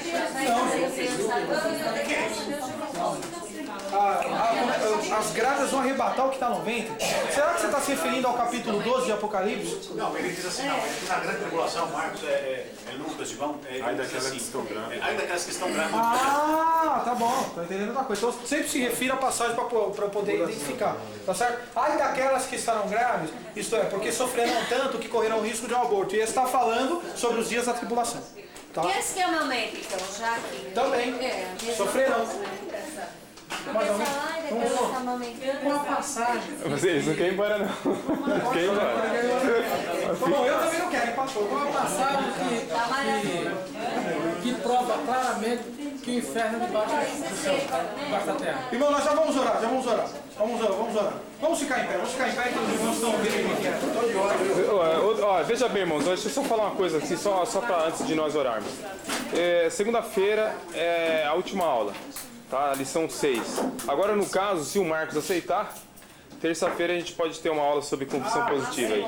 As gradas vão arrebatar o que está no ventre. Será que você está se referindo ao capítulo 12 de Apocalipse? Não, ele diz assim, não, na grande tribulação, Marcos, Lucas, João, Ai daquelas que estão grávidas. Ai daquelas que estão grávidas. Ah, tá bom, tô entendendo outra coisa. Então sempre se refira à passagem para eu poder identificar, tá certo? Ai daquelas que estarão grávidas, isto é, porque sofrerão tanto que correrão risco de um aborto. E ele está falando sobre os dias da tribulação. Tá? E esse que é o momento, então, já que... Também, sofrerão. Começa lá e depois está amamentando. Uma passagem. Vocês não querem ir embora, não. Querem ir embora. Bom, eu também não quero, passou. Uma passagem que prova claramente que o inferno é debaixo da terra. Irmão, nós já vamos orar. Vamos orar. Vamos ficar em pé, que os irmãos estão ouvindo o que é. Veja bem, irmãos, deixa eu só falar uma coisa assim, só para antes de nós orarmos. Segunda-feira é a última aula. Tá? Lição 6. Agora, no caso, se o Marcos aceitar, terça-feira a gente pode ter uma aula sobre confissão positiva aí.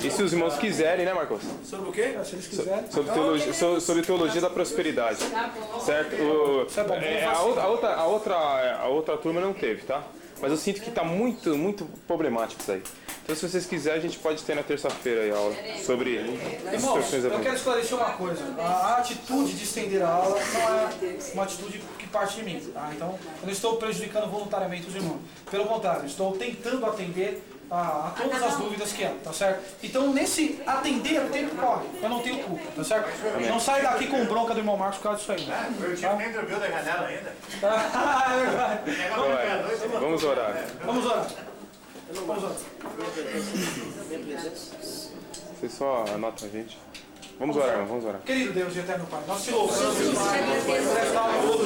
E se os irmãos quiserem, né, Marcos? Sobre o quê? Se eles quiserem. Sobre teologia da prosperidade. Certo? A outra turma não teve, tá? Mas eu sinto que está muito, muito problemático isso aí. Então, se vocês quiserem, a gente pode ter na terça-feira aí a aula sobre instruções. Eu quero esclarecer uma coisa. A atitude de estender a aula não é uma atitude que parte de mim. Tá? Então, eu não estou prejudicando voluntariamente os irmãos. Pelo contrário, estou tentando atender a todas as dúvidas que há, tá certo? Então, nesse atender, o tempo corre. Eu não tenho culpa, tá certo? Não sai daqui com bronca do irmão Marcos por causa disso aí. Eu tinha nem dormiu da janela ainda. É verdade. Vamos orar. Vamos orar. Vocês só anotam a gente. Vamos orar, irmão, vamos orar. Querido Deus e eterno Pai, nós te louvamos por esta aula